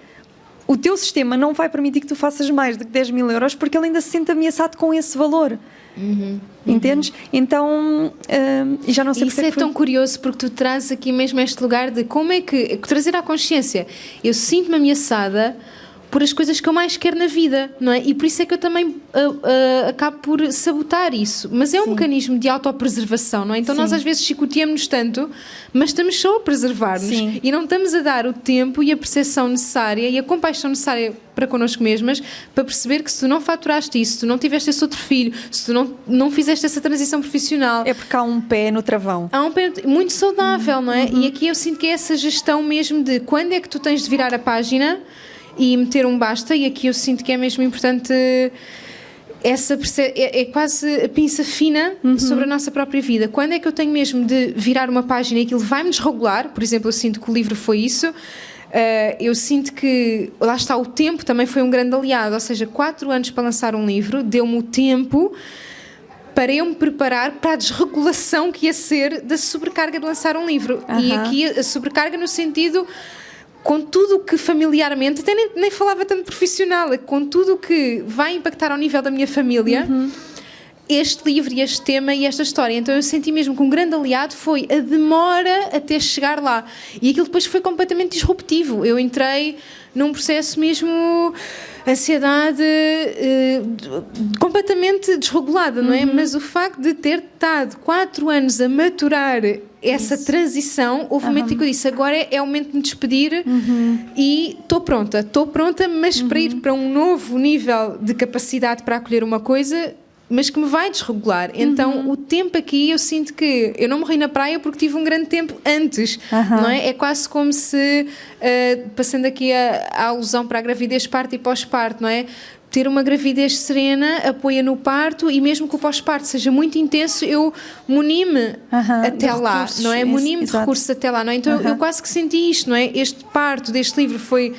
o teu sistema não vai permitir que tu faças mais de 10.000 euros porque ele ainda se sente ameaçado com esse valor. Entendes? Então, e já não sei isso é tão curioso porque tu trazes aqui mesmo este lugar de como é que trazer à consciência. Eu sinto-me ameaçada por as coisas que eu mais quero na vida, não é? E por isso é que eu também acabo por sabotar isso. Mas é um mecanismo de autopreservação, não é? Então nós às vezes chicoteamos-nos tanto, mas estamos só a preservar-nos e não estamos a dar o tempo e a percepção necessária e a compaixão necessária para connosco mesmas, para perceber que se tu não faturaste isso, se tu não tiveste esse outro filho, se tu não fizeste essa transição profissional... É porque há um pé no travão. Há um pé muito saudável, não é? E aqui eu sinto que é essa gestão mesmo de quando é que tu tens de virar a página e meter um basta, e aqui eu sinto que é mesmo importante é quase a pinça fina sobre a nossa própria vida. Quando é que eu tenho mesmo de virar uma página e aquilo vai-me desregular? Por exemplo, eu sinto que o livro foi isso. Eu sinto que, lá está, o tempo também foi um grande aliado, ou seja, 4 anos para lançar um livro, deu-me o tempo para eu me preparar para a desregulação que ia ser da sobrecarga de lançar um livro. E aqui a sobrecarga no sentido... com tudo o que familiarmente, até nem falava tanto profissional, com tudo o que vai impactar ao nível da minha família, este livro e este tema e esta história. Então eu senti mesmo que um grande aliado foi a demora até chegar lá. E aquilo depois foi completamente disruptivo. Eu entrei num processo mesmo, ansiedade completamente desregulada, não é? Mas o facto de ter estado 4 anos a maturar essa transição, houve um momento em que eu disse, agora é o momento de me despedir e estou pronta, mas para ir para um novo nível de capacidade para acolher uma coisa, mas que me vai desregular. Então o tempo aqui, eu sinto que eu não morri na praia porque tive um grande tempo antes, não é? É quase como se, passando aqui a alusão para a gravidez, parto e pós-parto, não é? Ter uma gravidez serena, apoia no parto, e mesmo que o pós-parto seja muito intenso, eu muni-me até lá, recursos, não é? Muni-me de recursos até lá, não é? Então eu quase que senti isto, não é? Este parto deste livro foi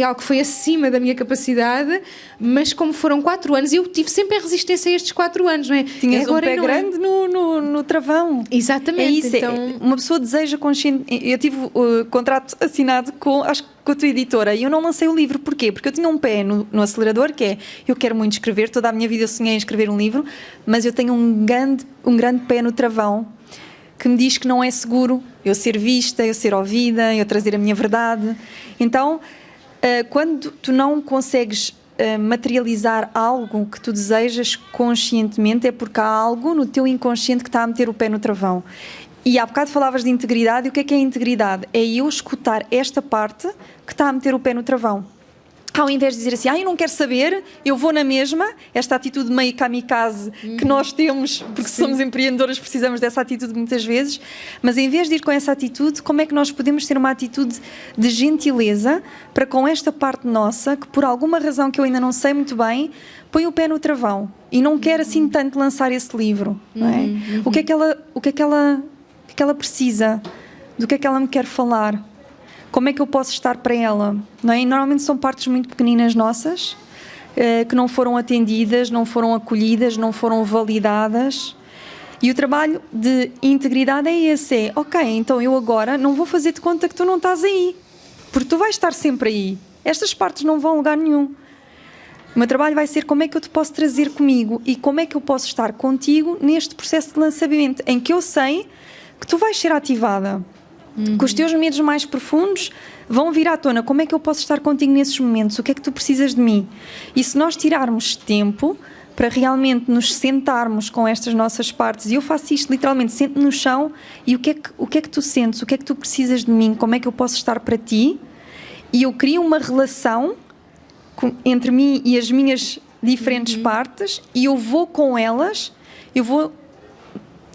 algo que foi acima da minha capacidade, mas como foram 4 anos, eu tive sempre a resistência a estes 4 anos, não é? Tinhas agora um pé grande no travão. Exatamente. É isso, então... uma pessoa deseja consciente... Eu tive o contrato assinado com a tua editora e eu não lancei o livro. Porquê? Porque eu tinha um pé no acelerador, que é, eu quero muito escrever, toda a minha vida eu sonhei em escrever um livro, mas eu tenho um grande pé no travão, que me diz que não é seguro eu ser vista, eu ser ouvida, eu trazer a minha verdade. Então, quando tu não consegues materializar algo que tu desejas conscientemente, é porque há algo no teu inconsciente que está a meter o pé no travão. E há bocado falavas de integridade, e o que é integridade? É eu escutar esta parte que está a meter o pé no travão. Ao invés de dizer assim, eu não quero saber, eu vou na mesma, esta atitude meio kamikaze que nós temos, porque somos empreendedoras, precisamos dessa atitude muitas vezes, mas em vez de ir com essa atitude, como é que nós podemos ter uma atitude de gentileza para com esta parte nossa, que por alguma razão que eu ainda não sei muito bem, põe o pé no travão e não quer assim tanto lançar esse livro, não é? O que é que ela precisa? Do que é que ela me quer falar? Como é que eu posso estar para ela? Não é? E normalmente são partes muito pequeninas nossas, que não foram atendidas, não foram acolhidas, não foram validadas. E o trabalho de integridade é esse. Ok, então eu agora não vou fazer de conta que tu não estás aí, porque tu vais estar sempre aí. Estas partes não vão a lugar nenhum. O meu trabalho vai ser como é que eu te posso trazer comigo e como é que eu posso estar contigo neste processo de lançamento, em que eu sei que tu vais ser ativada. Que os teus medos mais profundos vão vir à tona. Como é que eu posso estar contigo nesses momentos? O que é que tu precisas de mim? E se nós tirarmos tempo para realmente nos sentarmos com estas nossas partes. E eu faço isto literalmente, sento no chão e o que é que tu sentes? O que é que tu precisas de mim? Como é que eu posso estar para ti? E eu crio uma relação entre mim e as minhas diferentes partes e eu vou com elas, eu vou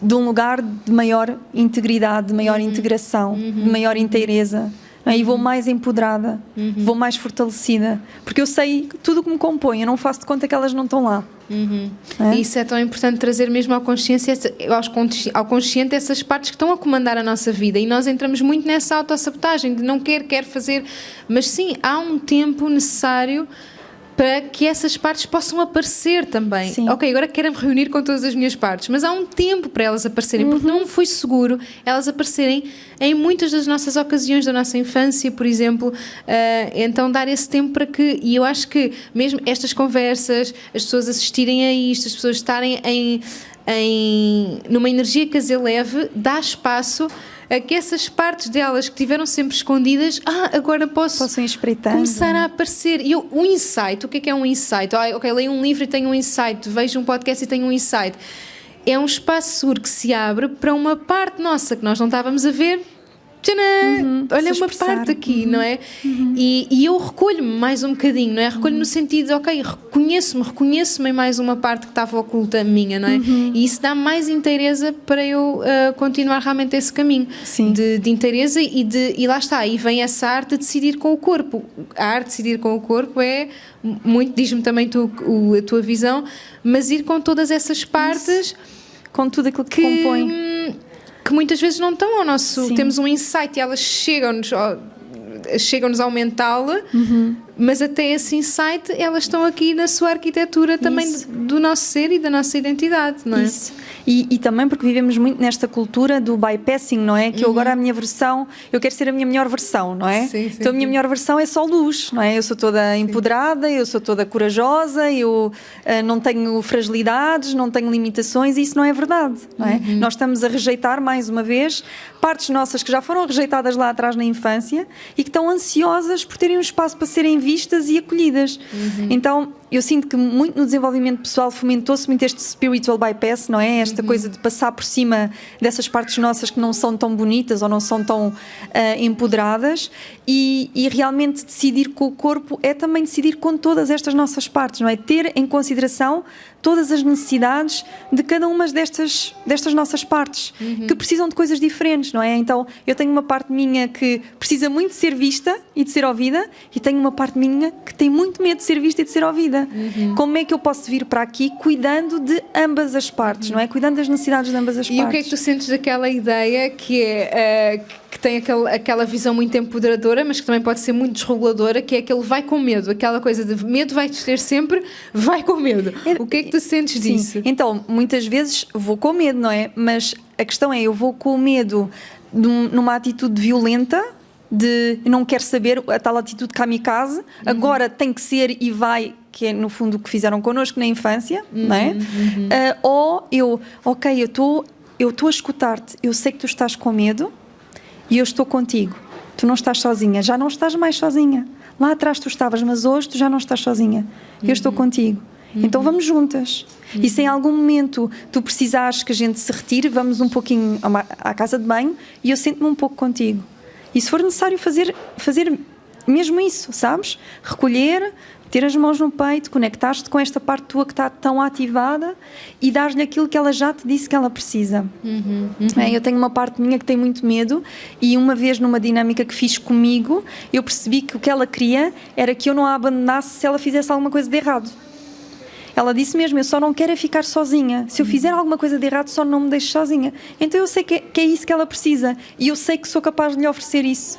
de um lugar de maior integridade, de maior integração, de maior inteireza. E vou mais empoderada, vou mais fortalecida, porque eu sei tudo o que me compõe, eu não faço de conta que elas não estão lá. E isso é tão importante, trazer mesmo ao consciente essas partes que estão a comandar a nossa vida, e nós entramos muito nessa autossabotagem de não quer fazer, mas sim, há um tempo necessário para que essas partes possam aparecer também. Sim. Ok, agora quero-me reunir com todas as minhas partes, mas há um tempo para elas aparecerem, porque não foi seguro elas aparecerem em muitas das nossas ocasiões da nossa infância, por exemplo. Então dar esse tempo para que, e eu acho que mesmo estas conversas, as pessoas assistirem a isto, as pessoas estarem numa energia que as eleve, dá espaço a que essas partes delas que tiveram sempre escondidas, agora possam começar a aparecer. E o insight, o que é um insight? Ok, leio um livro e tenho um insight, vejo um podcast e tenho um insight. É um espaço seguro que se abre para uma parte nossa que nós não estávamos a ver. Olha, uma parte aqui, não é? E eu recolho-me mais um bocadinho, não é? Recolho no sentido de, ok, reconheço-me em mais uma parte que estava oculta minha, não é? E isso dá mais inteireza para eu continuar realmente esse caminho de inteireza e lá está, aí vem essa arte de decidir com o corpo. A arte de decidir com o corpo é muito, diz-me também a tua visão, mas ir com todas essas partes, com tudo aquilo que compõe, que muitas vezes não estão ao nosso... Temos um insight e elas chegam-nos a aumentá-la, mas até esse insight elas estão aqui na sua arquitetura também do nosso ser e da nossa identidade, não é? Isso. E também porque vivemos muito nesta cultura do bypassing, não é? Que eu agora a minha versão, eu quero ser a minha melhor versão, não é? Então a minha melhor versão é só luz, não é? Eu sou toda empoderada, eu sou toda corajosa, eu não tenho fragilidades, não tenho limitações, e isso não é verdade, não é? Nós estamos a rejeitar, mais uma vez, partes nossas que já foram rejeitadas lá atrás na infância e que estão ansiosas por terem um espaço para serem vistas e acolhidas. Então, eu sinto que muito no desenvolvimento pessoal fomentou-se muito este spiritual bypass, não é? Esta coisa de passar por cima dessas partes nossas que não são tão bonitas ou não são tão empoderadas, e realmente decidir com o corpo é também decidir com todas estas nossas partes, não é? Ter em consideração todas as necessidades de cada uma destas nossas partes, que precisam de coisas diferentes, não é? Então, eu tenho uma parte minha que precisa muito de ser vista e de ser ouvida, e tenho uma parte minha que tem muito medo de ser vista e de ser ouvida. Como é que eu posso vir para aqui cuidando de ambas as partes, não é? Cuidando das necessidades de ambas as partes. E o que é que tu sentes daquela ideia que é... que tem aquela visão muito empoderadora, mas que também pode ser muito desreguladora, que é aquele vai com medo, aquela coisa de medo vai-te ter sempre, vai com medo. O que é que tu sentes disso? Então, muitas vezes vou com medo, não é? Mas a questão é, eu vou com medo numa atitude violenta, de não quero saber, a tal atitude kamikaze, agora tem que ser e vai, que é no fundo o que fizeram connosco na infância, não é? Ou eu estou a escutar-te, eu sei que tu estás com medo, e eu estou contigo, tu não estás sozinha, já não estás mais sozinha, lá atrás tu estavas, mas hoje tu já não estás sozinha, eu estou contigo, então vamos juntas. E se em algum momento tu precisares que a gente se retire, vamos um pouquinho à casa de banho e eu sento-me um pouco contigo, e se for necessário fazer mesmo isso, sabes? Recolher, ter as mãos no peito, conectar-te com esta parte tua que está tão ativada e dar-lhe aquilo que ela já te disse que ela precisa. Eu tenho uma parte minha que tem muito medo, e uma vez numa dinâmica que fiz comigo, eu percebi que o que ela queria era que eu não a abandonasse se ela fizesse alguma coisa de errado. Ela disse mesmo, eu só não quero é ficar sozinha. Se eu fizer alguma coisa de errado, só não me deixe sozinha. Então eu sei que é isso que ela precisa, e eu sei que sou capaz de lhe oferecer isso.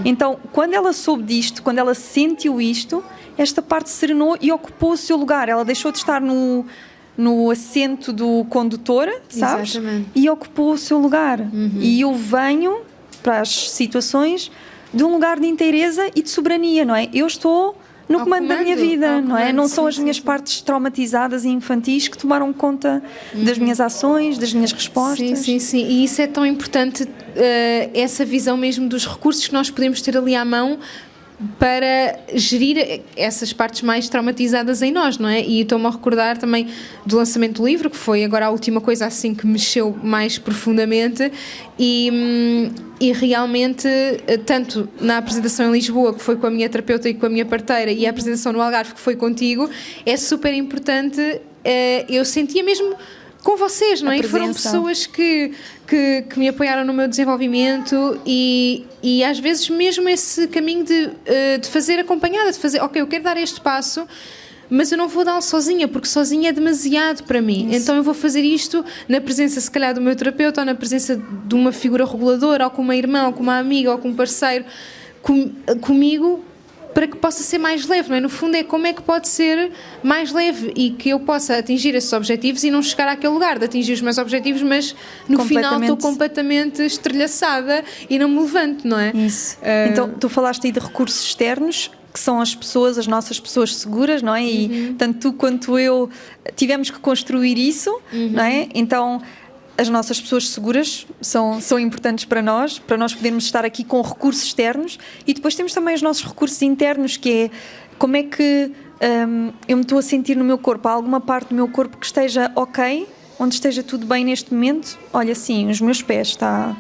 Então, quando ela soube disto, quando ela sentiu isto, esta parte serenou e ocupou o seu lugar. Ela deixou de estar no assento do condutor, sabes? Exatamente. E ocupou o seu lugar. E eu venho para as situações de um lugar de inteireza e de soberania, não é? Eu estou no comando da minha vida, não é? Não são as minhas partes traumatizadas e infantis que tomaram conta das minhas ações, das minhas respostas. Sim. E isso é tão importante, essa visão mesmo dos recursos que nós podemos ter ali à mão para gerir essas partes mais traumatizadas em nós, não é? E estou-me a recordar também do lançamento do livro, que foi agora a última coisa assim que mexeu mais profundamente, e realmente, tanto na apresentação em Lisboa, que foi com a minha terapeuta e com a minha parteira, e a apresentação no Algarve, que foi contigo, é super importante. Eu sentia mesmo com vocês, não é? E foram pessoas que me apoiaram no meu desenvolvimento, e às vezes mesmo esse caminho de fazer acompanhada, de fazer, ok, eu quero dar este passo, mas eu não vou dá-lo sozinha, porque sozinha é demasiado para mim. Isso. Então eu vou fazer isto na presença, se calhar, do meu terapeuta, ou na presença de uma figura reguladora, ou com uma irmã, ou com uma amiga, ou com um parceiro, comigo, para que possa ser mais leve, não é? No fundo é como é que pode ser mais leve e que eu possa atingir esses objetivos e não chegar àquele lugar de atingir os meus objetivos, mas no final estou completamente estrelhaçada e não me levanto, não é? Isso. Então, tu falaste aí de recursos externos, que são as pessoas, as nossas pessoas seguras, não é? E tanto tu quanto eu tivemos que construir isso, não é? Então, as nossas pessoas seguras são importantes para nós podermos estar aqui com recursos externos, e depois temos também os nossos recursos internos, que é como é que eu me estou a sentir no meu corpo. Há alguma parte do meu corpo que esteja ok, onde esteja tudo bem neste momento? Olha, sim, os meus pés, está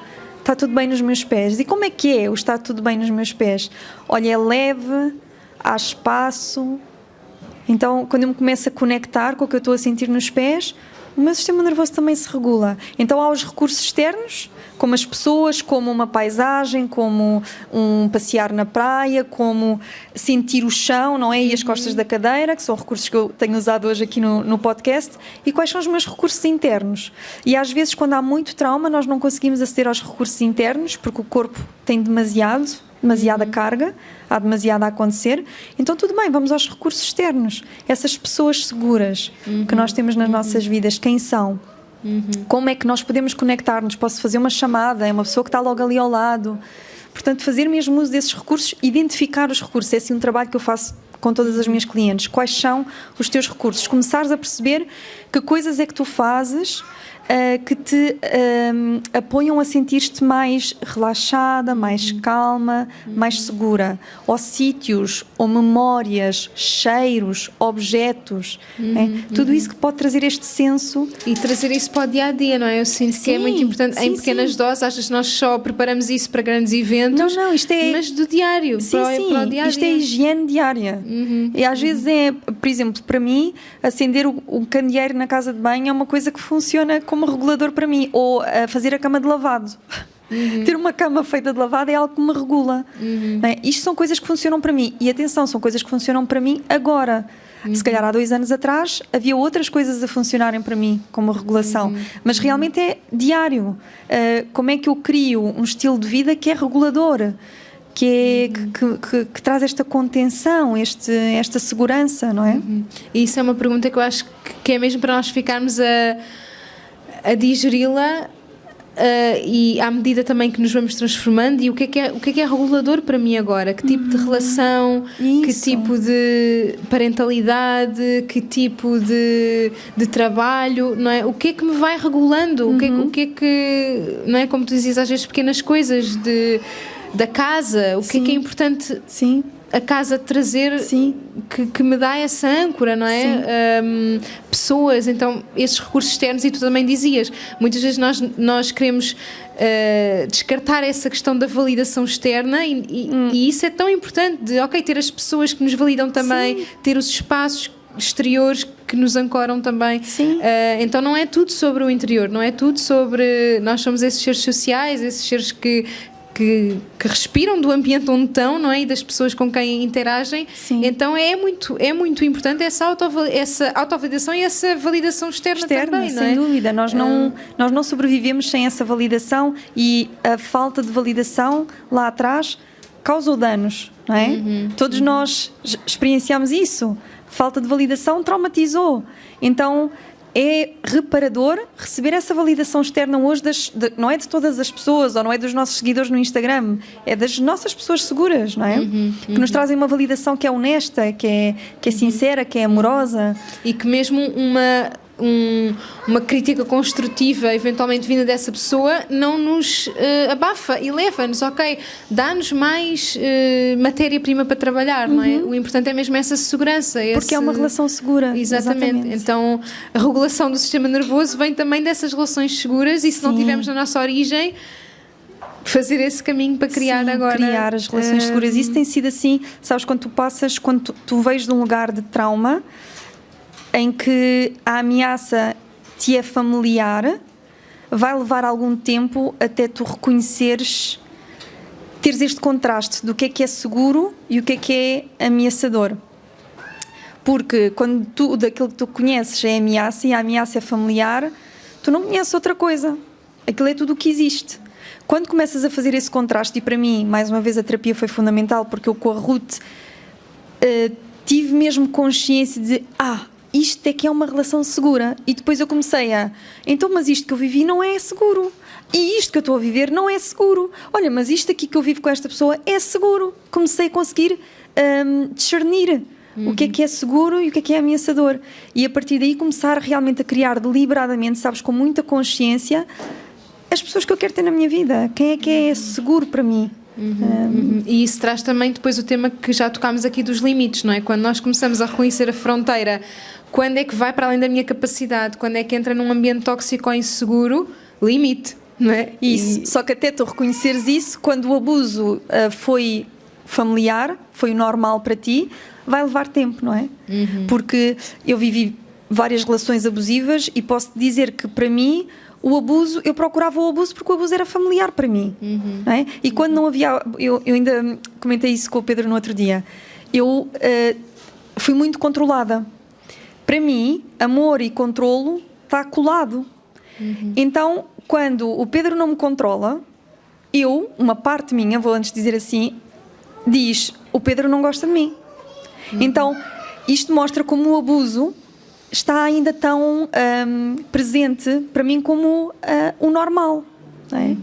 tudo bem nos meus pés. E como é que é o estar tudo bem nos meus pés? Olha, é leve, há espaço. Então, quando eu me começo a conectar com o que eu estou a sentir nos pés, o meu sistema nervoso também se regula. Então há os recursos externos, como as pessoas, como uma paisagem, como um passear na praia, como sentir o chão, não é? E as costas da cadeira, que são recursos que eu tenho usado hoje aqui no podcast. E quais são os meus recursos internos? E às vezes, quando há muito trauma, nós não conseguimos aceder aos recursos internos, porque o corpo tem demasiada carga, há demasiado a acontecer. Então tudo bem, vamos aos recursos externos, essas pessoas seguras que nós temos nas nossas vidas, quem são? Como é que nós podemos conectar-nos? Posso fazer uma chamada, é uma pessoa que está logo ali ao lado. Portanto, fazer mesmo uso desses recursos, identificar os recursos, é assim um trabalho que eu faço com todas as minhas clientes. Quais são os teus recursos? Começares a perceber que coisas é que tu fazes que te apoiam a sentir-te mais relaxada, mais calma, mais segura. Ou sítios, ou memórias, cheiros, objetos. Tudo isso que pode trazer este senso. E trazer isso para o dia-a-dia, não é? Eu sinto que é muito importante. Em pequenas doses, achas que nós só preparamos isso para grandes eventos? Não, isto é... Mas do diário, para o dia-a-dia. Isto é higiene diária. E às vezes por exemplo, para mim, acender o candeeiro na casa de banho é uma coisa que funciona como regulador para mim, ou fazer a cama de lavado. Ter uma cama feita de lavado é algo que me regula. Isto são coisas que funcionam para mim, e atenção, são coisas que funcionam para mim agora. Se calhar há 2 anos atrás havia outras coisas a funcionarem para mim como regulação, mas realmente é diário. Como é que eu crio um estilo de vida que é regulador, que traz esta contenção, esta segurança, não é? E isso é uma pergunta que eu acho que é mesmo para nós ficarmos a digeri-la, e à medida também que nos vamos transformando. E o que é regulador para mim agora? Que tipo de relação? Isso. Que tipo de parentalidade? Que tipo de trabalho? Não é? O que é que me vai regulando? O que é que, não é? Como tu dizias, às vezes pequenas coisas da casa, o que é importante a casa trazer, que me dá essa âncora, não é? Pessoas, então esses recursos externos. E tu também dizias, muitas vezes nós queremos descartar essa questão da validação externa, e isso é tão importante, de ter as pessoas que nos validam também, ter os espaços exteriores que nos ancoram também. Então não é tudo sobre o interior, não é tudo sobre... Nós somos esses seres sociais, esses seres que respiram do ambiente onde estão, não é? E das pessoas com quem interagem. Então é muito importante essa autovalidação e essa validação externa também, não é? Sem dúvida. Nós não sobrevivemos sem essa validação, e a falta de validação lá atrás causou danos, não é? Todos nós experienciamos isso. Falta de validação traumatizou. Então é reparador receber essa validação externa hoje, não é de todas as pessoas, ou não é dos nossos seguidores no Instagram, é das nossas pessoas seguras, não é? Que nos trazem uma validação que é honesta, que é sincera, que é amorosa. E que mesmo uma crítica construtiva eventualmente vinda dessa pessoa não nos abafa e leva-nos, ok, dá-nos mais matéria-prima para trabalhar, não é? O importante é mesmo essa segurança. Porque é uma relação segura. Exatamente. Então a regulação do sistema nervoso vem também dessas relações seguras, e se não tivermos na nossa origem, fazer esse caminho para criar criar as relações seguras. Isso tem sido assim, sabes, quando tu vens de um lugar de trauma em que a ameaça te é familiar, vai levar algum tempo até tu reconheceres, teres este contraste do que é seguro e o que é ameaçador. Porque quando daquilo que tu conheces é ameaça e a ameaça é familiar, tu não conheces outra coisa. Aquilo é tudo o que existe. Quando começas a fazer esse contraste, e para mim, mais uma vez, a terapia foi fundamental, porque eu com a Ruth tive mesmo consciência de isto é que é uma relação segura. E depois eu comecei então, mas isto que eu vivi não é seguro. E isto que eu estou a viver não é seguro. Olha, mas isto aqui que eu vivo com esta pessoa é seguro. Comecei a conseguir discernir o que é seguro e o que é ameaçador. E a partir daí começar realmente a criar deliberadamente, sabes, com muita consciência, as pessoas que eu quero ter na minha vida. Quem é que é seguro para mim? E isso traz também depois o tema que já tocámos aqui dos limites, não é? Quando nós começamos a reconhecer a fronteira, quando é que vai para além da minha capacidade, quando é que entra num ambiente tóxico ou inseguro, limite, não é? Isso, só que até tu reconheceres isso, quando o abuso foi familiar, foi o normal para ti, vai levar tempo, não é? Porque eu vivi várias relações abusivas e posso dizer que para mim o abuso, eu procurava o abuso porque o abuso era familiar para mim, não é? E quando não havia, eu ainda comentei isso com o Pedro no outro dia, eu fui muito controlada. Para mim, amor e controlo está colado. Então, quando o Pedro não me controla, uma parte minha, vou antes dizer assim, diz, o Pedro não gosta de mim. Então, isto mostra como o abuso está ainda tão presente para mim como o normal, não é?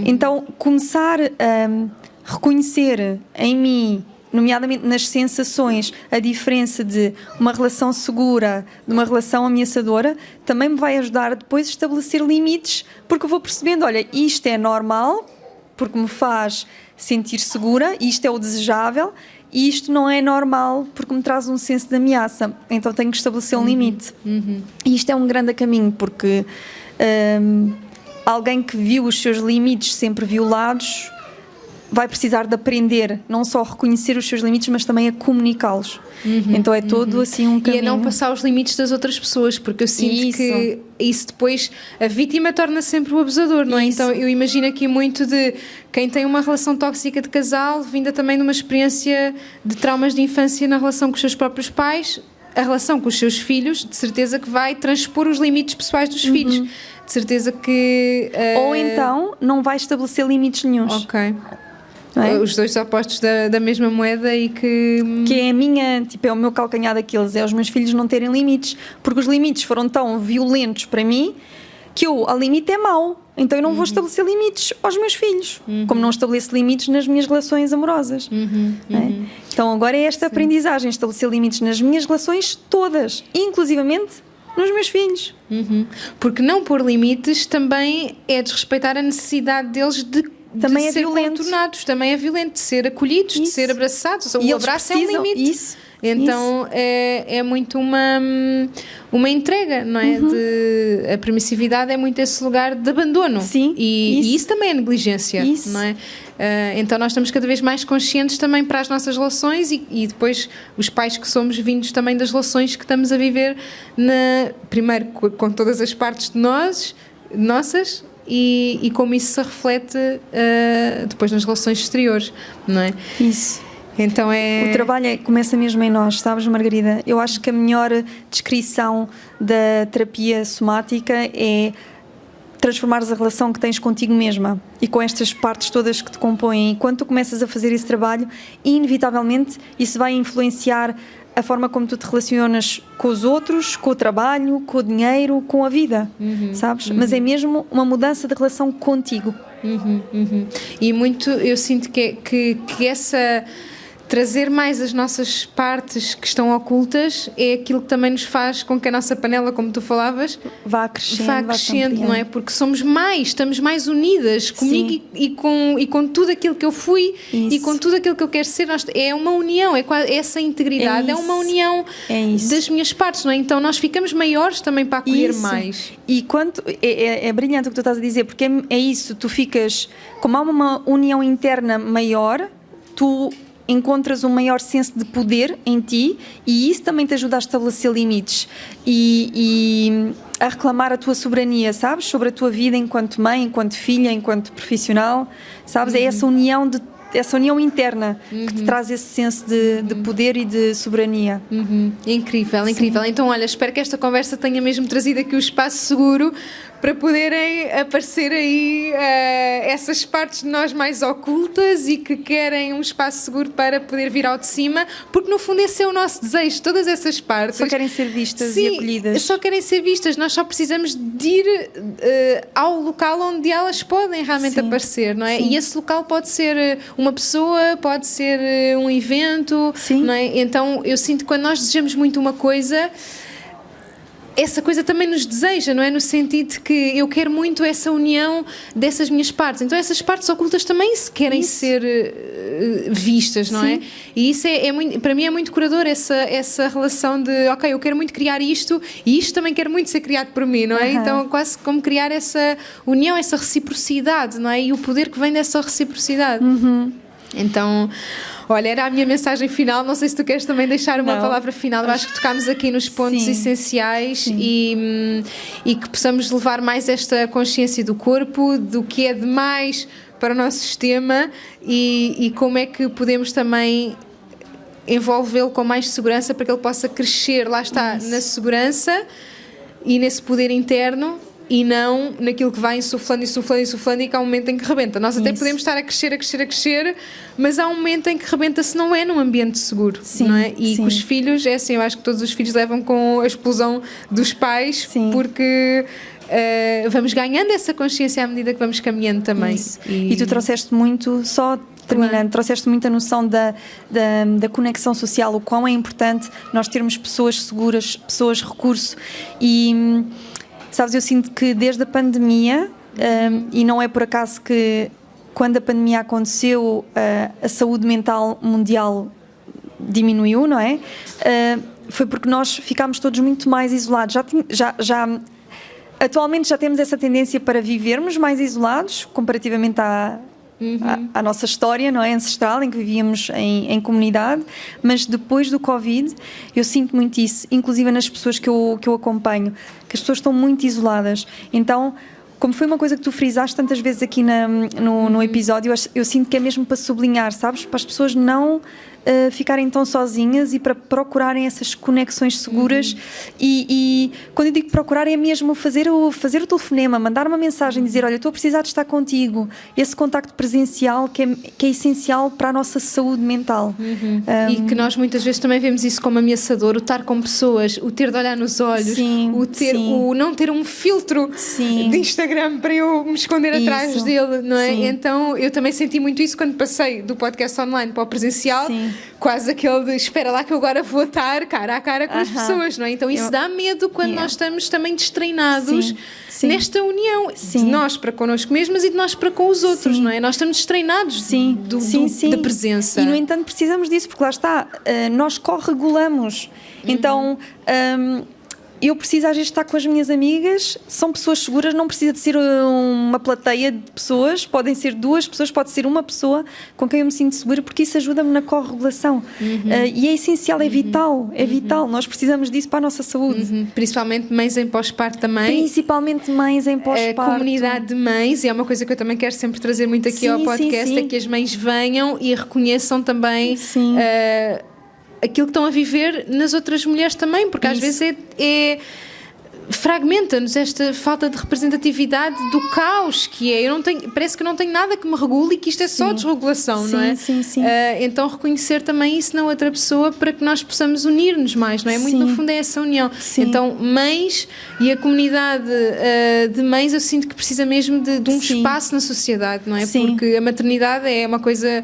Então, começar a reconhecer em mim, nomeadamente nas sensações, a diferença de uma relação segura de uma relação ameaçadora, também me vai ajudar depois a estabelecer limites, porque eu vou percebendo, olha, isto é normal, porque me faz sentir segura, isto é o desejável, e isto não é normal porque me traz um senso de ameaça, então tenho que estabelecer um limite. E isto é um grande caminho, porque alguém que viu os seus limites sempre violados vai precisar de aprender não só a reconhecer os seus limites, mas também a comunicá-los. Então é todo assim um caminho. E a não passar os limites das outras pessoas, porque eu sinto que isso depois, a vítima torna sempre o abusador, não é? Então eu imagino aqui muito de quem tem uma relação tóxica de casal, vinda também de uma experiência de traumas de infância na relação com os seus próprios pais, a relação com os seus filhos, de certeza que vai transpor os limites pessoais dos filhos. De certeza que... Ou então não vai estabelecer limites nenhuns. Ok. É? Os dois opostos da mesma moeda e que é a minha, tipo, é o meu calcanhar daqueles, é os meus filhos não terem limites, porque os limites foram tão violentos para mim que ao limite é mau, então eu não vou estabelecer limites aos meus filhos, como não estabeleço limites nas minhas relações amorosas. É? Então agora é esta aprendizagem, estabelecer limites nas minhas relações todas, inclusivamente nos meus filhos. Porque não pôr limites também é desrespeitar a necessidade deles de também ser contornados, também é violento, de ser acolhidos, de ser abraçados. O abraço é um limite. Então é muito uma entrega, não é? A permissividade é muito esse lugar de abandono. E isso também é negligência, não é? Então nós estamos cada vez mais conscientes também para as nossas relações e depois os pais que somos vindos também das relações que estamos a viver, primeiro com todas as partes de nossas, e como isso se reflete depois nas relações exteriores, não é? Isso. Então o trabalho começa mesmo em nós, sabes, Margarida? Eu acho que a melhor descrição da terapia somática é transformares a relação que tens contigo mesma e com estas partes todas que te compõem. E quando tu começas a fazer esse trabalho, inevitavelmente isso vai influenciar a forma como tu te relacionas com os outros, com o trabalho, com o dinheiro, com a vida, sabes? Mas é mesmo uma mudança de relação contigo. E muito, eu sinto que essa trazer mais as nossas partes que estão ocultas é aquilo que também nos faz com que a nossa panela, como tu falavas, vá crescendo, não é? Porque somos mais, estamos mais unidas comigo e com tudo aquilo que eu fui e com tudo aquilo que eu quero ser. É uma união, é essa integridade, é uma união das minhas partes, não é? Então nós ficamos maiores também para acolher mais. E quanto é brilhante o que tu estás a dizer, porque é isso, tu ficas, como há uma união interna maior, tu encontras um maior senso de poder em ti e isso também te ajuda a estabelecer limites e a reclamar a tua soberania, sabes? Sobre a tua vida enquanto mãe, enquanto filha, enquanto profissional, sabes? É essa união interna que te traz esse senso de poder e de soberania. Incrível, incrível. Sim. Então, olha, espero que esta conversa tenha mesmo trazido aqui o espaço seguro para poderem aparecer aí essas partes de nós mais ocultas e que querem um espaço seguro para poder vir ao de cima, porque no fundo esse é o nosso desejo, todas essas partes. Só querem ser vistas e acolhidas. Só querem ser vistas, nós só precisamos de ir ao local onde elas podem realmente aparecer, não é? E esse local pode ser uma pessoa, pode ser um evento, não é? Então eu sinto que quando nós desejamos muito uma coisa, essa coisa também nos deseja, não é? No sentido de que eu quero muito essa união dessas minhas partes. Então essas partes ocultas também se querem ser vistas, não é? E isso é muito, para mim é muito curador, essa relação de, ok, eu quero muito criar isto e isto também quero muito ser criado por mim, não é? Então quase como criar essa união, essa reciprocidade, não é? E o poder que vem dessa reciprocidade. Então, olha, era a minha mensagem final. Não sei se tu queres também deixar uma palavra final. Eu acho que tocámos aqui nos pontos essenciais e que possamos levar mais esta consciência do corpo, do que é demais para o nosso sistema e como é que podemos também envolvê-lo com mais segurança para que ele possa crescer, lá está, na segurança e nesse poder interno, e não naquilo que vai insuflando e que há um momento em que rebenta. Nós até podemos estar a crescer, mas há um momento em que rebenta se não é num ambiente seguro, não é? E com os filhos, é assim, eu acho que todos os filhos levam com a explosão dos pais, porque vamos ganhando essa consciência à medida que vamos caminhando também. E tu trouxeste muito, só terminando, trouxeste muita noção da conexão social, o quão é importante nós termos pessoas seguras, pessoas recurso e... Sabes, eu sinto que desde a pandemia, e não é por acaso que quando a pandemia aconteceu, a saúde mental mundial diminuiu, não é? Foi porque nós ficámos todos muito mais isolados. Atualmente já temos essa tendência para vivermos mais isolados, comparativamente à nossa história, não é, ancestral, em que vivíamos em comunidade, mas depois do Covid eu sinto muito isso, inclusive nas pessoas que eu acompanho, que as pessoas estão muito isoladas. Então, como foi uma coisa que tu frisaste tantas vezes aqui no episódio, eu sinto que é mesmo para sublinhar, sabes, para as pessoas não ficarem tão sozinhas e para procurarem essas conexões seguras e quando eu digo procurar é mesmo fazer o telefonema, mandar uma mensagem, dizer, olha, estou a precisar de estar contigo, esse contacto presencial que é essencial para a nossa saúde mental. E que nós muitas vezes também vemos isso como ameaçador, o estar com pessoas, o ter de olhar nos olhos, o não ter um filtro de Instagram para eu me esconder atrás dele, não é? Então eu também senti muito isso quando passei do podcast online para o presencial. Quase aquele de espera lá que eu agora vou estar cara a cara com as pessoas, não é? Então isso dá medo quando nós estamos também destreinados nesta união de nós para connosco mesmos e de nós para com os outros, não é? Nós estamos destreinados da presença. E no entanto precisamos disso, porque lá está, nós corregulamos. Então eu preciso às vezes estar com as minhas amigas, são pessoas seguras, não precisa de ser uma plateia de pessoas, podem ser 2 pessoas, pode ser uma pessoa com quem eu me sinto segura, porque isso ajuda-me na corregulação. E é essencial, é vital, nós precisamos disso para a nossa saúde. Principalmente mães em pós-parto também. Principalmente mães em pós-parto. A comunidade de mães, e é uma coisa que eu também quero sempre trazer muito aqui ao podcast, é que as mães venham e reconheçam também aquilo que estão a viver nas outras mulheres também, porque às vezes fragmenta-nos esta falta de representatividade do caos que é. Parece que não tenho nada que me regule e que isto é só desregulação, não é? Então reconhecer também isso na outra pessoa para que nós possamos unir-nos mais, não é? Muito no fundo é essa união. Então mães e a comunidade de mães eu sinto que precisa mesmo de um espaço na sociedade, não é? Porque a maternidade é uma coisa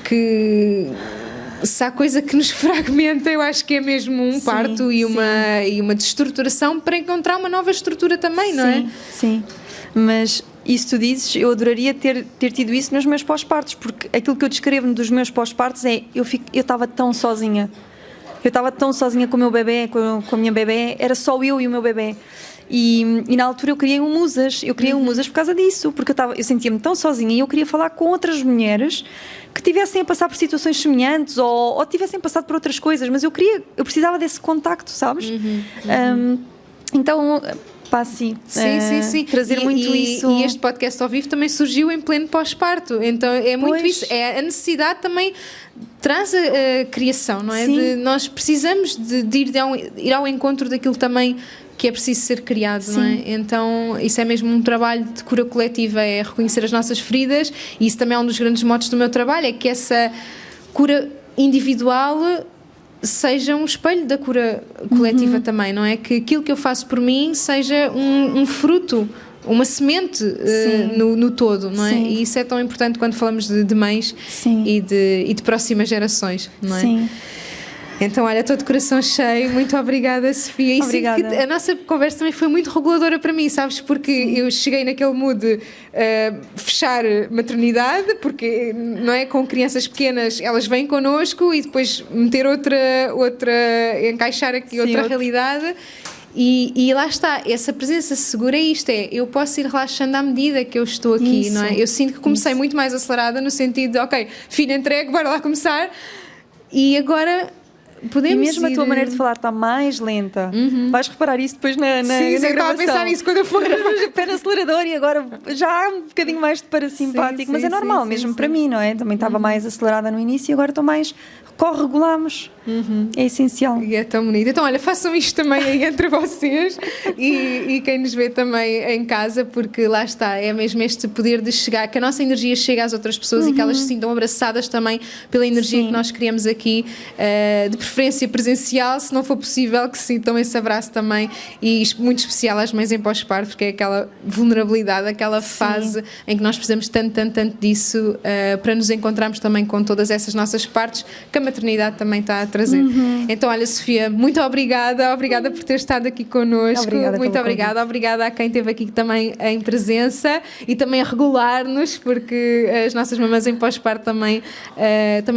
que se há coisa que nos fragmenta, eu acho que é mesmo um parto e uma destruturação para encontrar uma nova estrutura também, não é? Sim, mas isso tu dizes, eu adoraria ter tido isso nos meus pós-partos, porque aquilo que eu descrevo dos meus pós-partos é, eu estava tão sozinha. Eu estava tão sozinha com o meu bebê, com a minha bebê, era só eu e o meu bebê. E na altura eu criei um Musas, por causa disso, porque eu sentia-me tão sozinha e eu queria falar com outras mulheres que tivessem a passar por situações semelhantes ou tivessem passado por outras coisas, mas eu precisava desse contacto, sabes? Então, pá, sim. Sim. Trazer muito isso. E este podcast ao vivo também surgiu em pleno pós-parto, então é muito isso, é a necessidade também traz a criação, não é? Nós precisamos de ir ao encontro daquilo também que é preciso ser criado, não é? Então isso é mesmo um trabalho de cura coletiva, é reconhecer as nossas feridas, e isso também é um dos grandes motos do meu trabalho, é que essa cura individual seja um espelho da cura coletiva também, não é? Que aquilo que eu faço por mim seja um fruto, uma semente no todo, não é? E isso é tão importante quando falamos de mães e de próximas gerações, não é? Sim. Então, olha, estou de coração cheio, muito obrigada, Sofia. E obrigada. A nossa conversa também foi muito reguladora para mim, sabes? Porque eu cheguei naquele mood de fechar maternidade, porque, não é? Com crianças pequenas, elas vêm connosco, e depois meter encaixar aqui outra realidade. E lá está, essa presença segura é isto, eu posso ir relaxando à medida que eu estou aqui, não é? Eu sinto que comecei muito mais acelerada, no sentido de, ok, filho entregue, bora lá começar, e agora podemos e mesmo a tua maneira de falar está mais lenta. Vais reparar isso depois na gravação. Eu estava a pensar nisso quando eu for. Pé no acelerador e agora já há um bocadinho mais de parasimpático, mas é normal, mesmo para mim, não é? Também estava mais acelerada no início e agora estou mais... Corregulamos. É essencial. E é tão bonito. Então, olha, façam isto também aí entre vocês e quem nos vê também em casa, porque lá está, é mesmo este poder de chegar, que a nossa energia chegue às outras pessoas e que elas se sintam abraçadas também pela energia que nós criamos aqui, de preferência presencial, se não for possível, que sintam esse abraço também, e muito especial às mães em pós-parto, porque é aquela vulnerabilidade, aquela fase em que nós precisamos tanto disso, para nos encontrarmos também com todas essas nossas partes que a maternidade também está a trazer. Então, olha, Sofia, muito obrigada por ter estado aqui connosco. Muito obrigada a quem esteve aqui também em presença e também a regular-nos, porque as nossas mamães em pós-parto também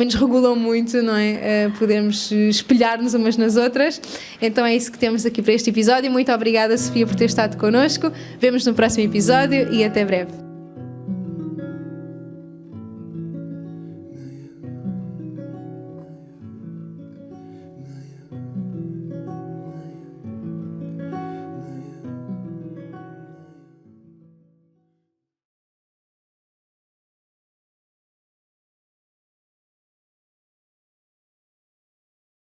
nos regulam muito, não é? Podemos espelhar-nos umas nas outras. Então é isso que temos aqui para este episódio. Muito obrigada, Sofia, por ter estado connosco. Vemo-nos no próximo episódio e até breve.